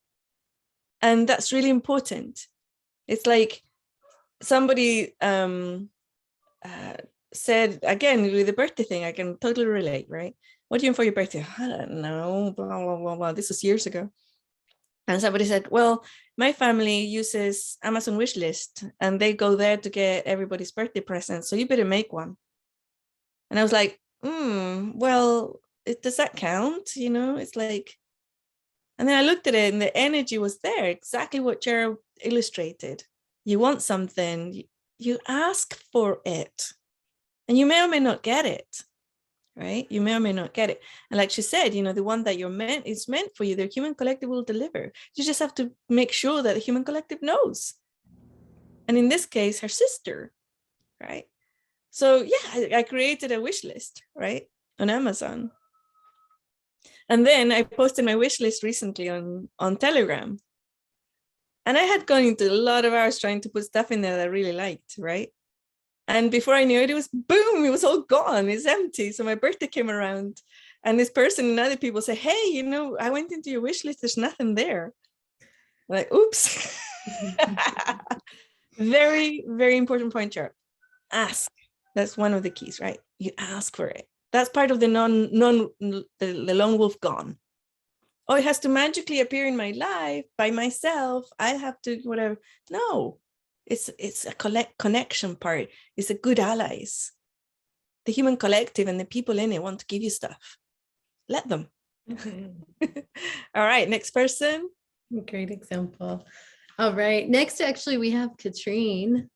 And that's really important. It's like somebody said, again, with the birthday thing, I can totally relate, right? What do you want for your birthday? I don't know, blah, blah, blah, blah. This was years ago. And somebody said, well, my family uses Amazon wishlist and they go there to get everybody's birthday presents. So you better make one. And I was like, well, does that count? You know, it's like, and then I looked at it and the energy was there, exactly what Chera illustrated. You want something, you ask for it, and you may or may not get it, right? You may or may not get it. And like she said, you know, the one that you're meant is meant for you. The human collective will deliver. You just have to make sure that the human collective knows. And in this case, her sister, right? So yeah, I created a wish list, right, on Amazon. And then I posted my wish list recently on Telegram. And I had gone into a lot of hours trying to put stuff in there that I really liked, right? And before I knew it, it was boom, it was all gone, it's empty. So my birthday came around and this person and other people say, hey, you know, I went into your wish list, there's nothing there. I'm like, oops. Very, very important point, Chera. Ask. That's one of the keys, right? You ask for it. That's part of the the lone wolf gone. Oh, it has to magically appear in my life by myself. I have to whatever. No, it's a connection part. It's a good allies. The human collective and the people in it want to give you stuff. Let them. All right, next person. Great example. All right, next actually we have Katrine.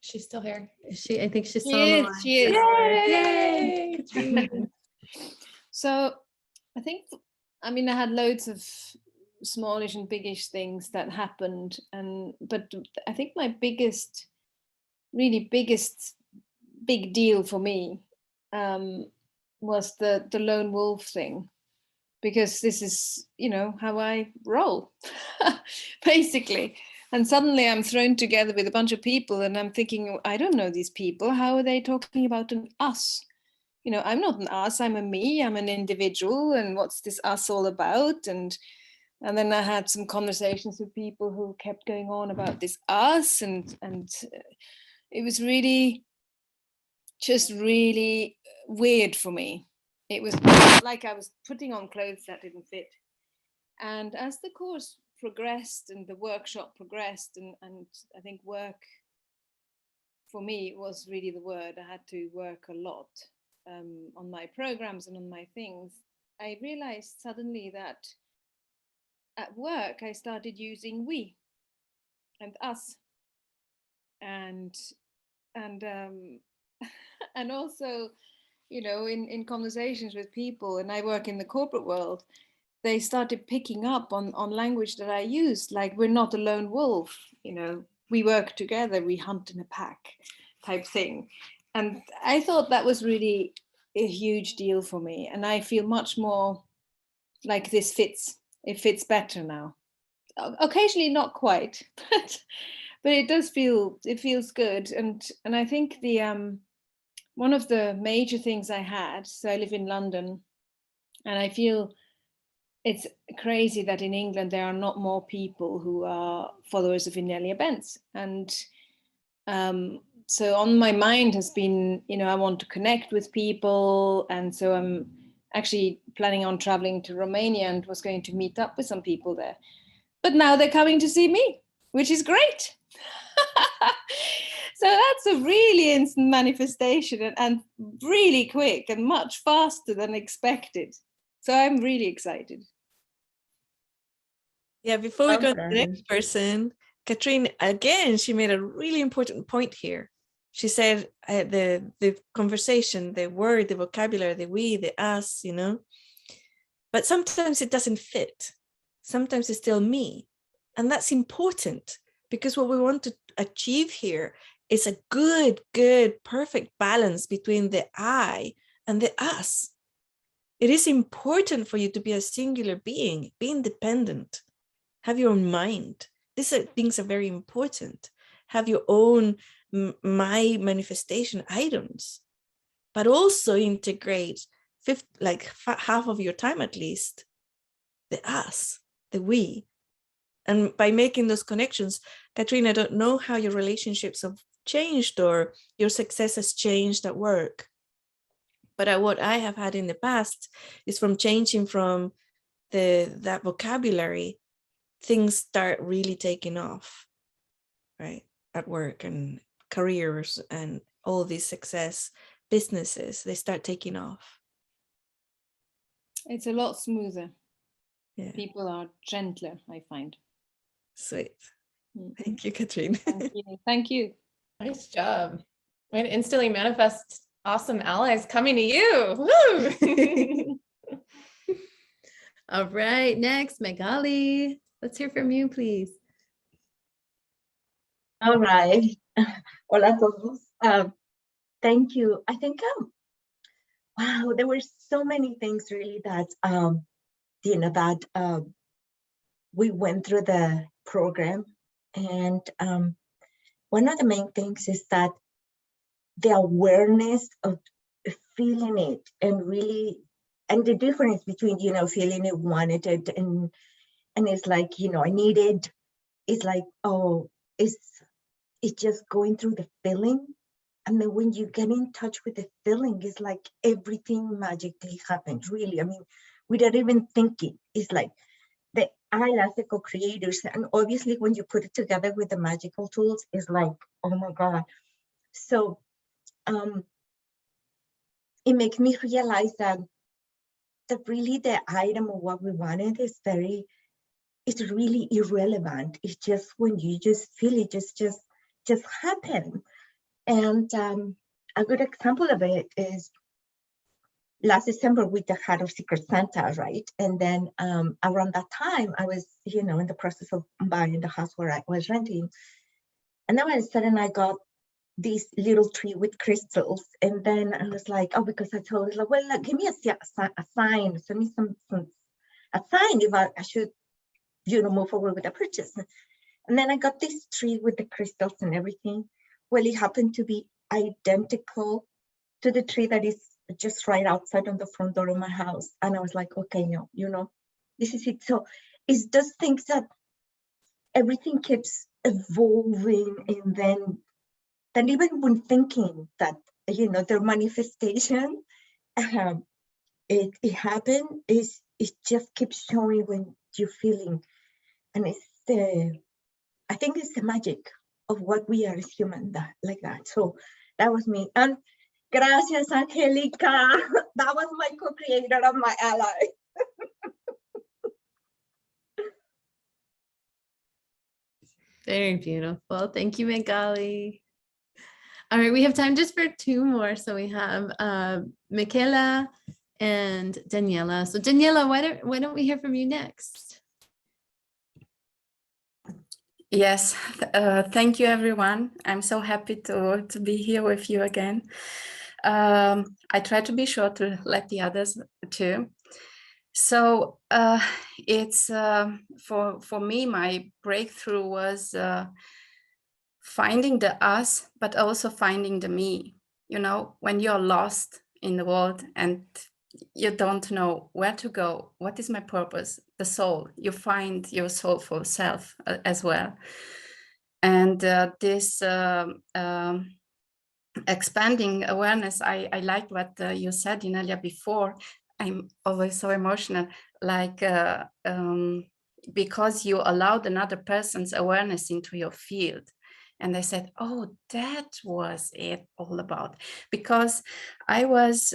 She's still here. I think she's She still on the is, line. she is. Yay! Katrine. So I think, I mean, I had loads of smallish and biggish things that happened, but I think my biggest big deal for me was the lone wolf thing, because this is, you know, how I roll, basically. And suddenly I'm thrown together with a bunch of people and I'm thinking, I don't know these people. How are they talking about an us? You know, I'm not an us, I'm a me, I'm an individual. And what's this us all about? And then I had some conversations with people who kept going on about this us. And it was really, just really weird for me. It was like I was putting on clothes that didn't fit. And as the course progressed and the workshop progressed, and I think work for me was really the word. I had to work a lot on my programs and on my things. I realized suddenly that at work I started using we and us, and and also, you know, in conversations with people, and I work in the corporate world, they started picking up on language that I used, like we're not a lone wolf, you know, we work together, we hunt in a pack type thing. And I thought that was really a huge deal for me. And I feel much more like this fits. It fits better now. Occasionally not quite, but it does feel, it feels good. And I think the one of the major things I had, so I live in London, and I feel it's crazy that in England there are not more people who are followers of Inelia Benz. And so on my mind has been, you know, I want to connect with people. And so I'm actually planning on traveling to Romania and was going to meet up with some people there. But now they're coming to see me, which is great. So that's a really instant manifestation and really quick and much faster than expected. So I'm really excited. Yeah, before we go to the Okay. next person, Katrine, again, she made a really important point here. She said the conversation, the word, the vocabulary, the we, the us, you know, but sometimes it doesn't fit. Sometimes it's still me. And that's important because what we want to achieve here is a good, perfect balance between the I and the us. It is important for you to be a singular being, be independent, have your own mind. These things are very important. Have your own my manifestation items, but also integrate half of your time at least, the us, the we. And by making those connections, Katrine, I don't know how your relationships have changed or your success has changed at work. But what I have had in the past is from changing from that vocabulary, things start really taking off, right? At work and careers and all these success businesses, they start taking off. It's a lot smoother. Yeah. People are gentler, I find. Sweet. Thank you, Katrine. Thank you. Thank you. Nice job. Way to instantly manifest awesome allies coming to you. Woo! All right, next, Megali. Let's hear from you, please. All right. Hola a todos. Thank you. I think, wow, there were so many things really that, that we went through the program. And one of the main things is that the awareness of feeling it and really, and the difference between, feeling it, wanted it, and it's like, I need it. It's like, oh, it's just going through the feeling. And then when you get in touch with the feeling, it's like everything magically happens, really. I mean, without even thinking, it's like the I, the co-creators. And obviously when you put it together with the magical tools, it's like, oh my God. So it makes me realize that really the item of what we wanted is it's really irrelevant. It's just when you just feel it, just happen. And a good example of it is last December with the Heart of Secret Santa, right? And then around that time, I was, in the process of buying the house where I was renting. And then all of a sudden I got this little tree with crystals. And then I was like, oh, because I told her, well, give me a sign, send me a sign if I should, move forward with the purchase. And then I got this tree with the crystals and everything. Well, it happened to be identical to the tree that is just right outside on the front door of my house. And I was like, okay, no, this is it. So it's those things that everything keeps evolving. And then even when thinking that, their manifestation, it happened, it just keeps showing when you're feeling. And I think it's the magic of what we are as humans, like that. So that was me. And gracias, Angelica. That was my co-creator of my ally. Very beautiful. Thank you, Magali. All right, we have time just for two more. So we have Michaela and Daniela. So Daniela, why don't we hear from you next? Yes, thank you, everyone. I'm so happy to be here with you again. I try to be short to let the others too. So it's for me, my breakthrough was finding the us, but also finding the me. You know, when you're lost in the world and you don't know where to go, what is my purpose? The soul, you find your soulful self as well. And this expanding awareness, I like what you said, Inelia, before. I'm always so emotional, like because you allowed another person's awareness into your field. And I said, oh, that was it all about. Because I was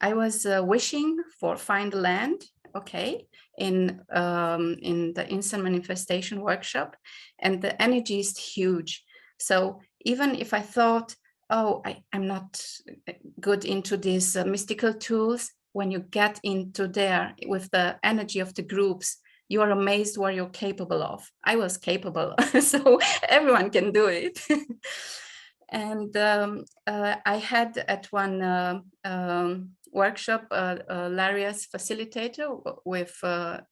wishing for find land, okay, in the instant manifestation workshop, and the energy is huge. So even if I thought, oh, I'm not good into these mystical tools, when you get into there with the energy of the groups, you are amazed what you're capable of. I was capable, so everyone can do it. And I had at one workshop, Larry's facilitator, with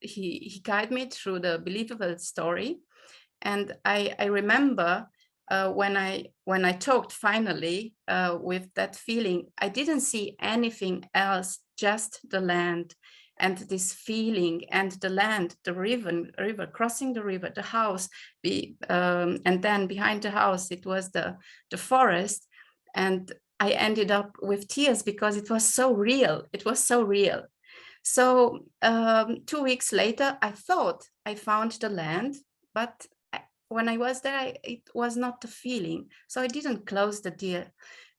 he guided me through the believable story. And I remember when I talked finally with that feeling, I didn't see anything else, just the land and this feeling and the land, the river, crossing the river, the house, and then behind the house, it was the forest. And I ended up with tears because it was so real. It was so real. So 2 weeks later, I thought I found the land, but when I was there, it was not the feeling. So I didn't close the deal.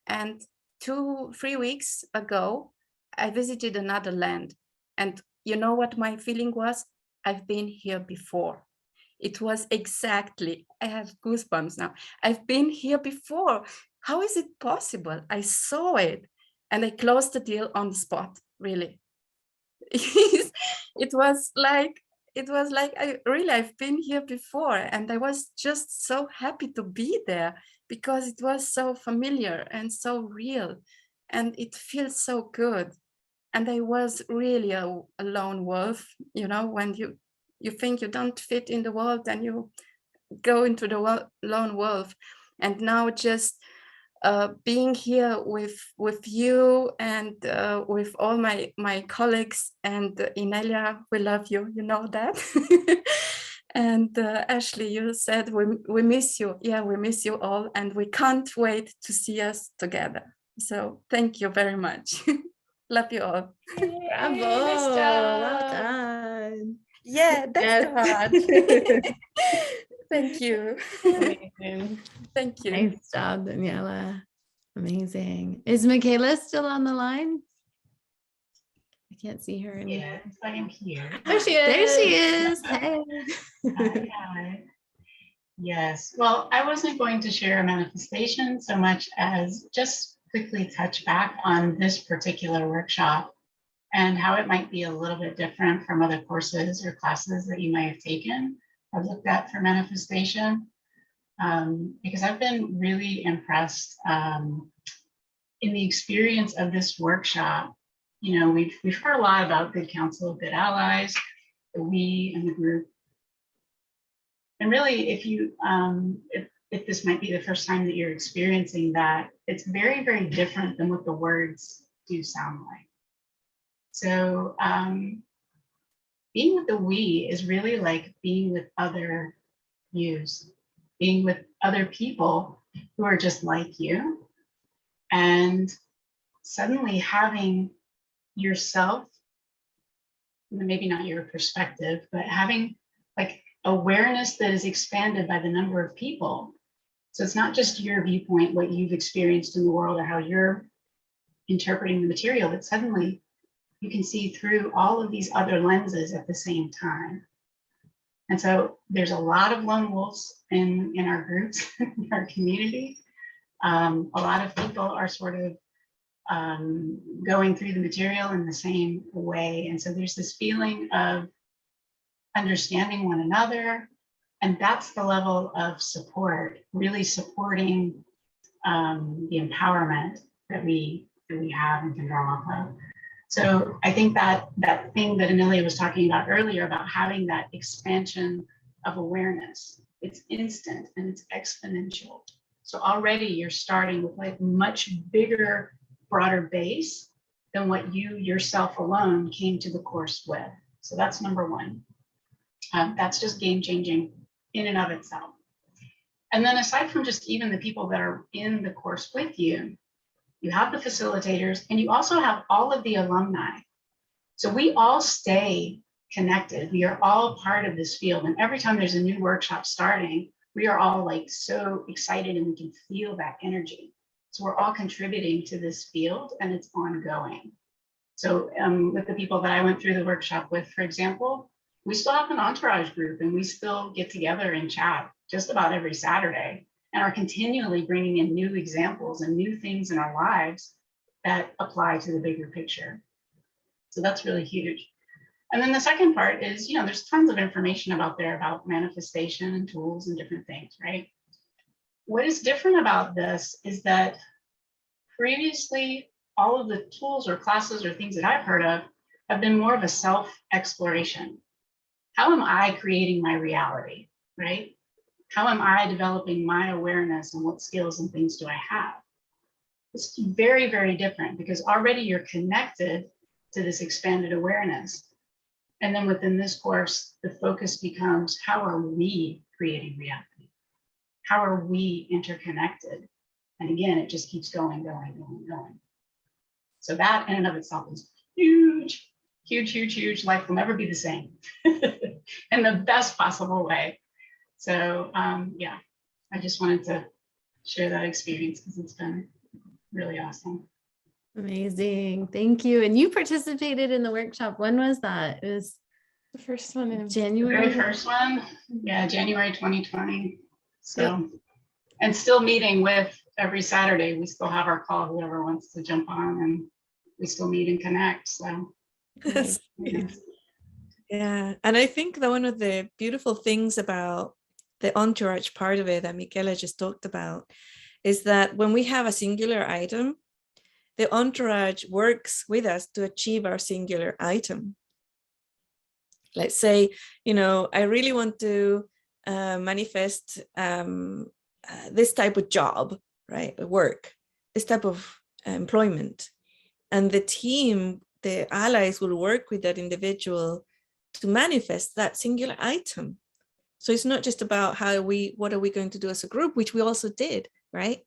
And 2-3 weeks ago, I visited another land. And you know what my feeling was? I've been here before. It was exactly, I have goosebumps now. I've been here before. How is it possible? I saw it and I closed the deal on the spot, really. It was like I've been here before, and I was just so happy to be there because it was so familiar and so real, and it feels so good. And I was really a lone wolf, you know, when you think you don't fit in the world and you go into the lone wolf. And now just being here with you and with all my colleagues, and Inelia, we love you, you know that. And Ashley, you said we miss you. Yeah, we miss you all, and we can't wait to see us together. So thank you very much. Love you all. Bravo. Nice job. Well done. Yeah, that's hard. Thank you. Amazing. Thank you. Nice job, Daniela. Amazing. Is Michaela still on the line? I can't see her anymore. Yes, I am here. There she is. There she is. Hey. Hi. Yes, well, I wasn't going to share a manifestation so much as just quickly touch back on this particular workshop and how it might be a little bit different from other courses or classes that you might have taken or looked at for manifestation. Because I've been really impressed in the experience of this workshop. You know, we've heard a lot about good counsel, good allies, the we and the group. And really, if this might be the first time that you're experiencing that, it's very, very different than what the words do sound like. So being with the we is really like being with other yous, being with other people who are just like you, and suddenly having yourself maybe not your perspective, but having like awareness that is expanded by the number of people. So it's not just your viewpoint, what you've experienced in the world or how you're interpreting the material, but suddenly you can see through all of these other lenses at the same time. And so there's a lot of lone wolves in our groups, in our community. A lot of people are sort of going through the material in the same way. And so there's this feeling of understanding one another. And that's the level of support, really supporting the empowerment that we have and can draw off of. So I think that thing that Inelia was talking about earlier about having that expansion of awareness, it's instant and it's exponential. So already you're starting with like much bigger, broader base than what you yourself alone came to the course with. So that's number one. That's just game changing in and of itself. And then aside from just even the people that are in the course with you, you have the facilitators and you also have all of the alumni. So we all stay connected. We are all part of this field. And every time there's a new workshop starting, we are all like so excited and we can feel that energy. So we're all contributing to this field and it's ongoing. So with the people that I went through the workshop with, for example, we still have an entourage group and we still get together and chat just about every Saturday and are continually bringing in new examples and new things in our lives that apply to the bigger picture. So that's really huge. And then the second part is, you know, there's tons of information about there about manifestation and tools and different things, right? What is different about this is that previously, all of the tools or classes or things that I've heard of have been more of a self-exploration. How am I creating my reality, right? How am I developing my awareness and what skills and things do I have? It's very, very different because already you're connected to this expanded awareness. And then within this course, the focus becomes, how are we creating reality? How are we interconnected? And again, it just keeps going, going, going, going. So that in and of itself is huge, huge, huge, huge. Life will never be the same in the best possible way. So yeah, I just wanted to share that experience because it's been really awesome. Amazing. Thank you. And you participated in the workshop. When was that? It was The first one in January. The very first one, yeah, January 2020. So, and still meeting with every Saturday. We still have our call, whoever wants to jump on, and we still meet and connect. So, Yeah, and I think that one of the beautiful things about the entourage part of it that Michela just talked about is that when we have a singular item, the entourage works with us to achieve our singular item. Let's say, you know, I really want to manifest this type of job, right? Work, this type of employment. And the team, the allies will work with that individual to manifest that singular item. So it's not just about what are we going to do as a group, which we also did, right?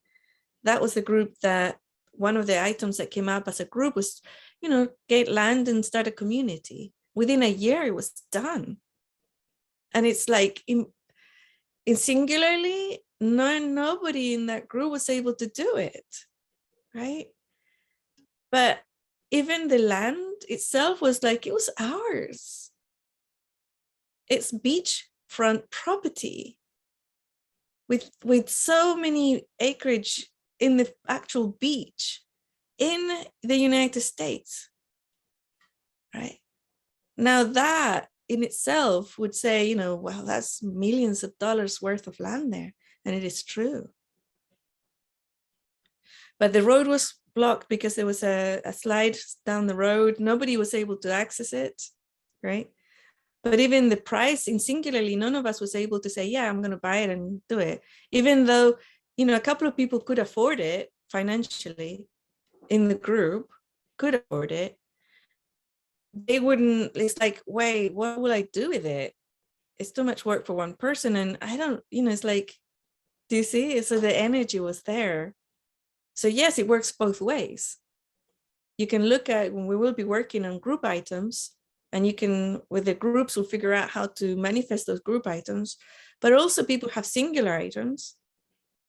That was the group that one of the items that came up as a group was, you know, get land and start a community. Within a year, it was done. And it's like in singularly, nobody in that group was able to do it, right? But even the land itself was like, it was ours. It's beachfront property with so many acreage in the actual beach in the United States, right? Now that in itself would say, you know, well, that's millions of dollars worth of land there. And it is true. But the road was blocked because there was a slide down the road. Nobody was able to access it, right? But even the price in singularly, none of us was able to say, yeah, I'm going to buy it and do it. Even though, you know, a couple of people could afford it financially in the group, could afford it. They wouldn't, it's like, wait, what will I do with it? It's too much work for one person. And I don't, you know, it's like, do you see? So the energy was there. So yes, it works both ways. You can look at when we will be working on group items, And you can, with the groups, we'll figure out how to manifest those group items. But also people have singular items,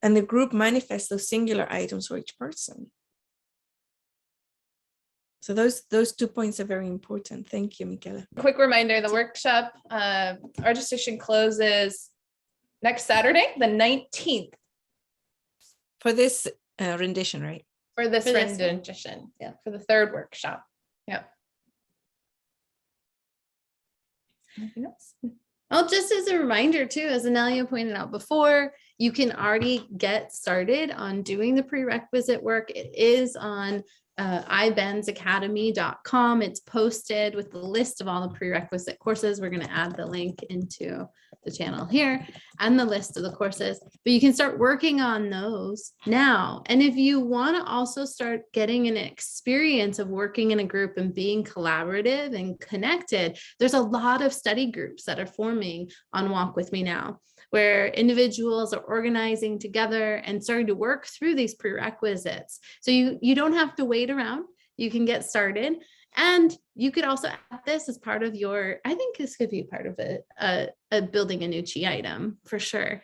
and the group manifests those singular items for each person. So those 2 points are very important. Thank you, Michela. Quick reminder, the workshop registration closes next Saturday, the 19th. For this rendition, right? For this For this one. rendition. Yeah, for the third workshop. Yeah. Anything else? Well, just as a reminder too, as Inelia pointed out before, you can already get started on doing the prerequisite work. It is on iBenzAcademy.com. It's posted with the list of all the prerequisite courses. We're going to add the link into the channel here and the list of the courses, but you can start working on those now. And if you want to also start getting an experience of working in a group and being collaborative and connected, there's a lot of study groups that are forming on Walk With Me Now, where individuals are organizing together and starting to work through these prerequisites. So you don't have to wait around. You can get started. And you could also add this as part of your, I think this could be part of a building a new chi item for sure.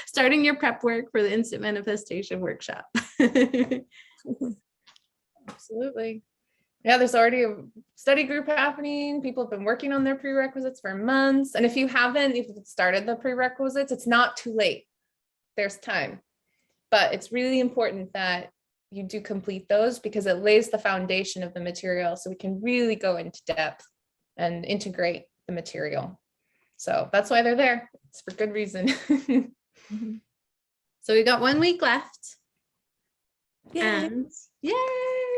Starting your prep work for the instant manifestation workshop. Absolutely. Yeah, there's already a study group happening. People have been working on their prerequisites for months. And if you haven't started the prerequisites, it's not too late. There's time. But it's really important that you do complete those because it lays the foundation of the material so we can really go into depth and integrate the material. So that's why they're there. It's for good reason. So we got 1 week left. Yay. And yay,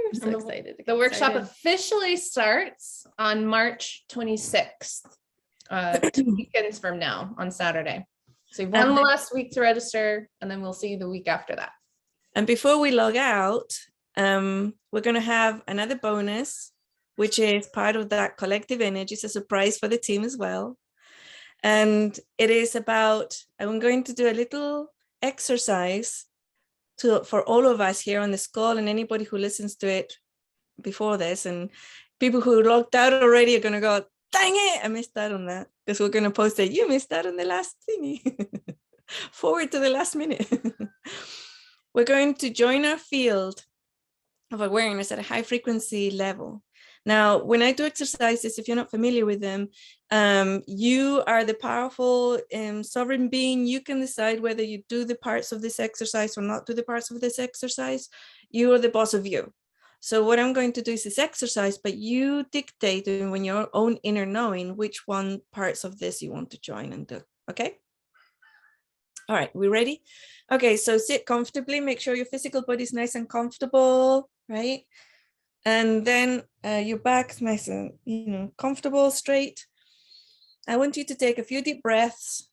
I'm so excited. The workshop Excited. officially starts on March 26th, 2 weekends from now on Saturday. So you've one last week to register, and then we'll see you the week after that. And before we log out, we're going to have another bonus, which is part of that collective energy. It's a surprise for the team as well. And it is about, I'm going to do a little exercise for all of us here on this call and anybody who listens to it before this. And people who logged out already are going to go, dang it, I missed out on that. Because we're going to post it, you missed out on the last thingy. Forward to the last minute. We're going to join our field of awareness at a high frequency level. Now, when I do exercises, if you're not familiar with them, you are the powerful sovereign being. You can decide whether you do the parts of this exercise or not do the parts of this exercise. You are the boss of you. So what I'm going to do is this exercise, but you dictate when your own inner knowing which one parts of this you want to join and do. Okay? All right, we ready? Okay, so sit comfortably. Make sure your physical body is nice and comfortable, right? And then your back's nice and comfortable, straight. I want you to take a few deep breaths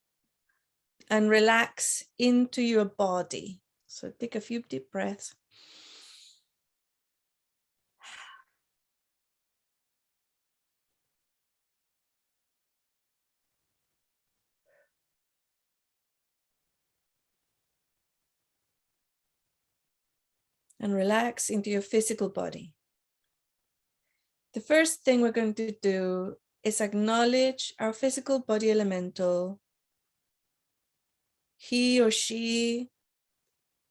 and relax into your body. So take a few deep breaths. And relax into your physical body. The first thing we're going to do is acknowledge our physical body elemental. He or she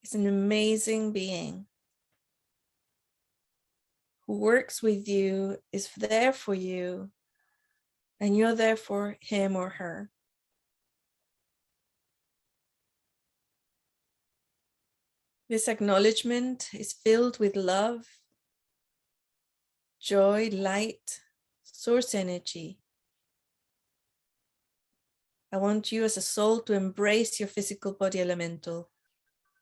is an amazing being who works with you, is there for you, and you're there for him or her. This acknowledgement is filled with love, joy, light, source energy. I want you as a soul to embrace your physical body elemental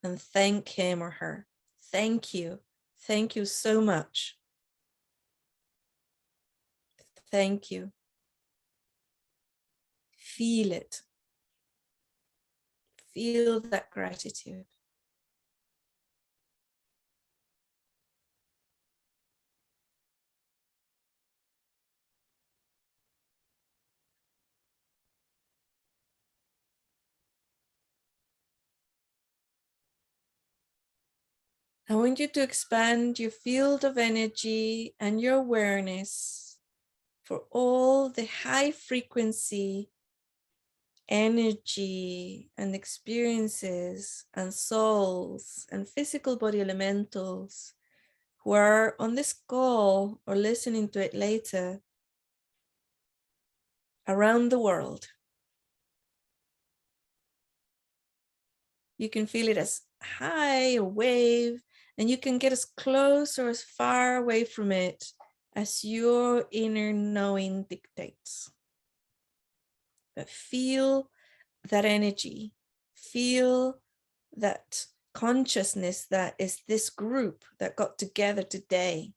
and thank him or her. Thank you. Thank you so much. Thank you. Feel it. Feel that gratitude. I want you to expand your field of energy and your awareness for all the high frequency energy and experiences and souls and physical body elementals who are on this call or listening to it later around the world. You can feel it as high, a wave, and you can get as close or as far away from it as your inner knowing dictates. But feel that energy, feel that consciousness that is this group that got together today,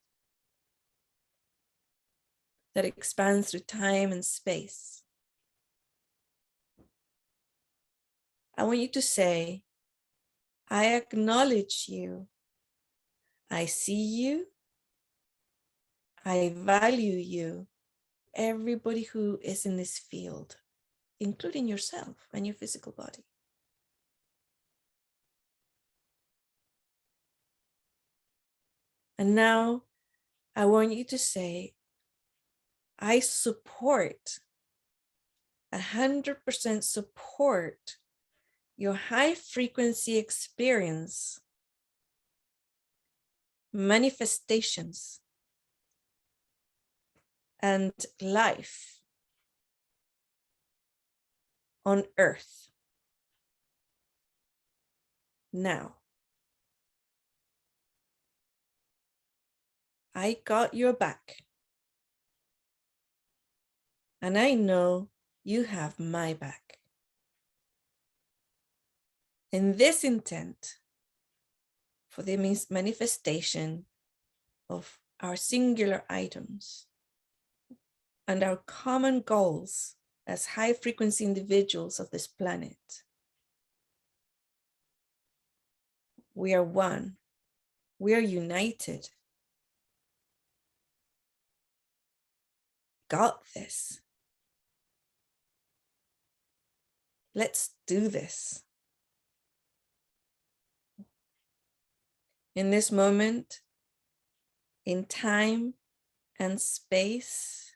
that expands through time and space. I want you to say, I acknowledge you. I see you. I value you. Everybody who is in this field, including yourself and your physical body. And now I want you to say, I support, 100% support your high frequency experience, manifestations, and life on earth now. I got your back. And I know you have my back. In this intent for the manifestation of our singular items and our common goals as high frequency individuals of this planet, we are one. We are united. Got this. Let's do this. In this moment, in time and space,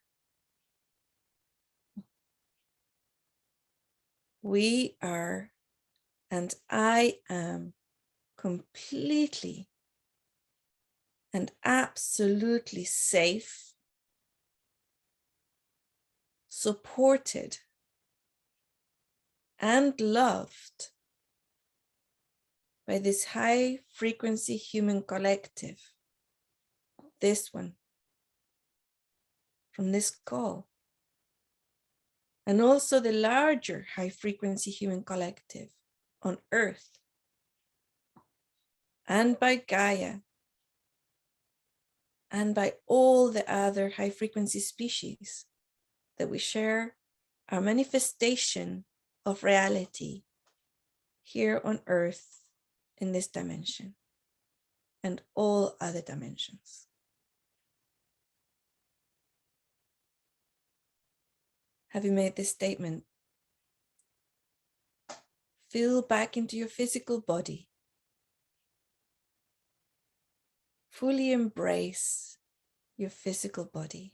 we are, and I am, completely and absolutely safe, supported, and loved by this high frequency human collective, this one, from this call, and also the larger high frequency human collective on Earth, and by Gaia, and by all the other high frequency species that we share our manifestation of reality here on Earth in this dimension and all other dimensions. Have you made this statement? Feel back into your physical body. Fully embrace your physical body.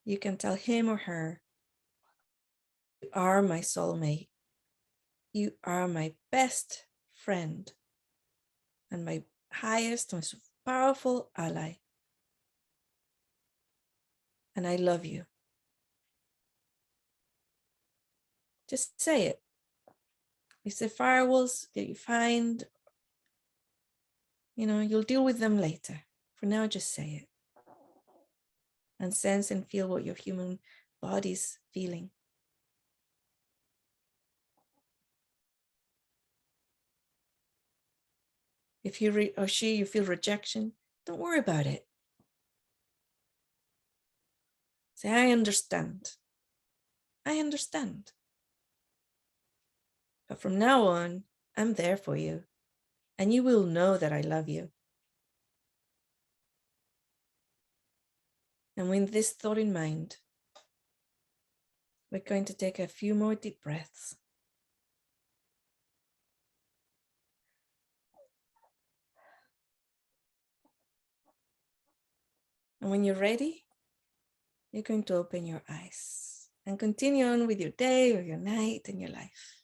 You can tell him or her, you are my soulmate. You are my best friend and my highest, most powerful ally. And I love you. Just say it. If the firewalls that you find, you'll deal with them later. For now, just say it. And sense and feel what your human body's feeling. If he or she, you feel rejection, don't worry about it. Say, I understand. I understand. But from now on, I'm there for you. And you will know that I love you. And with this thought in mind, we're going to take a few more deep breaths. And when you're ready, you're going to open your eyes and continue on with your day or your night and your life.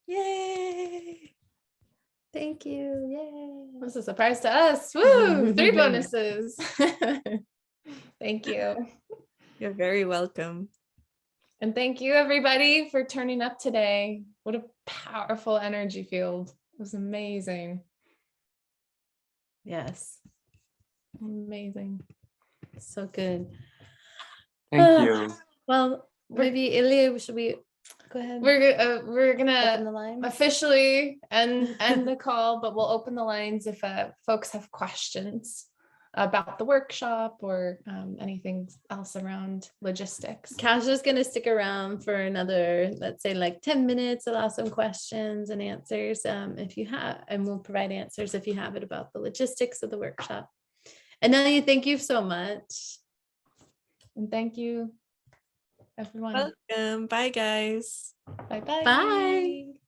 Yay! Thank you. Yay. It was a surprise to us. Woo! 3 bonuses. Thank you. You're very welcome. And thank you, everybody, for turning up today. What a powerful energy field. It was amazing. Yes. Amazing. So good. Thank you. Well, maybe Ilia, should we go ahead? We're Open gonna the line. officially end the call, but we'll open the lines if folks have questions about the workshop or anything else around logistics. Kasha's going to stick around for another, let's say like 10 minutes, allow some questions and answers if you have, and we'll provide answers if you have it about the logistics of the workshop. Anelia, thank you so much. And thank you, everyone. Welcome. Bye, guys. Bye-bye. Bye.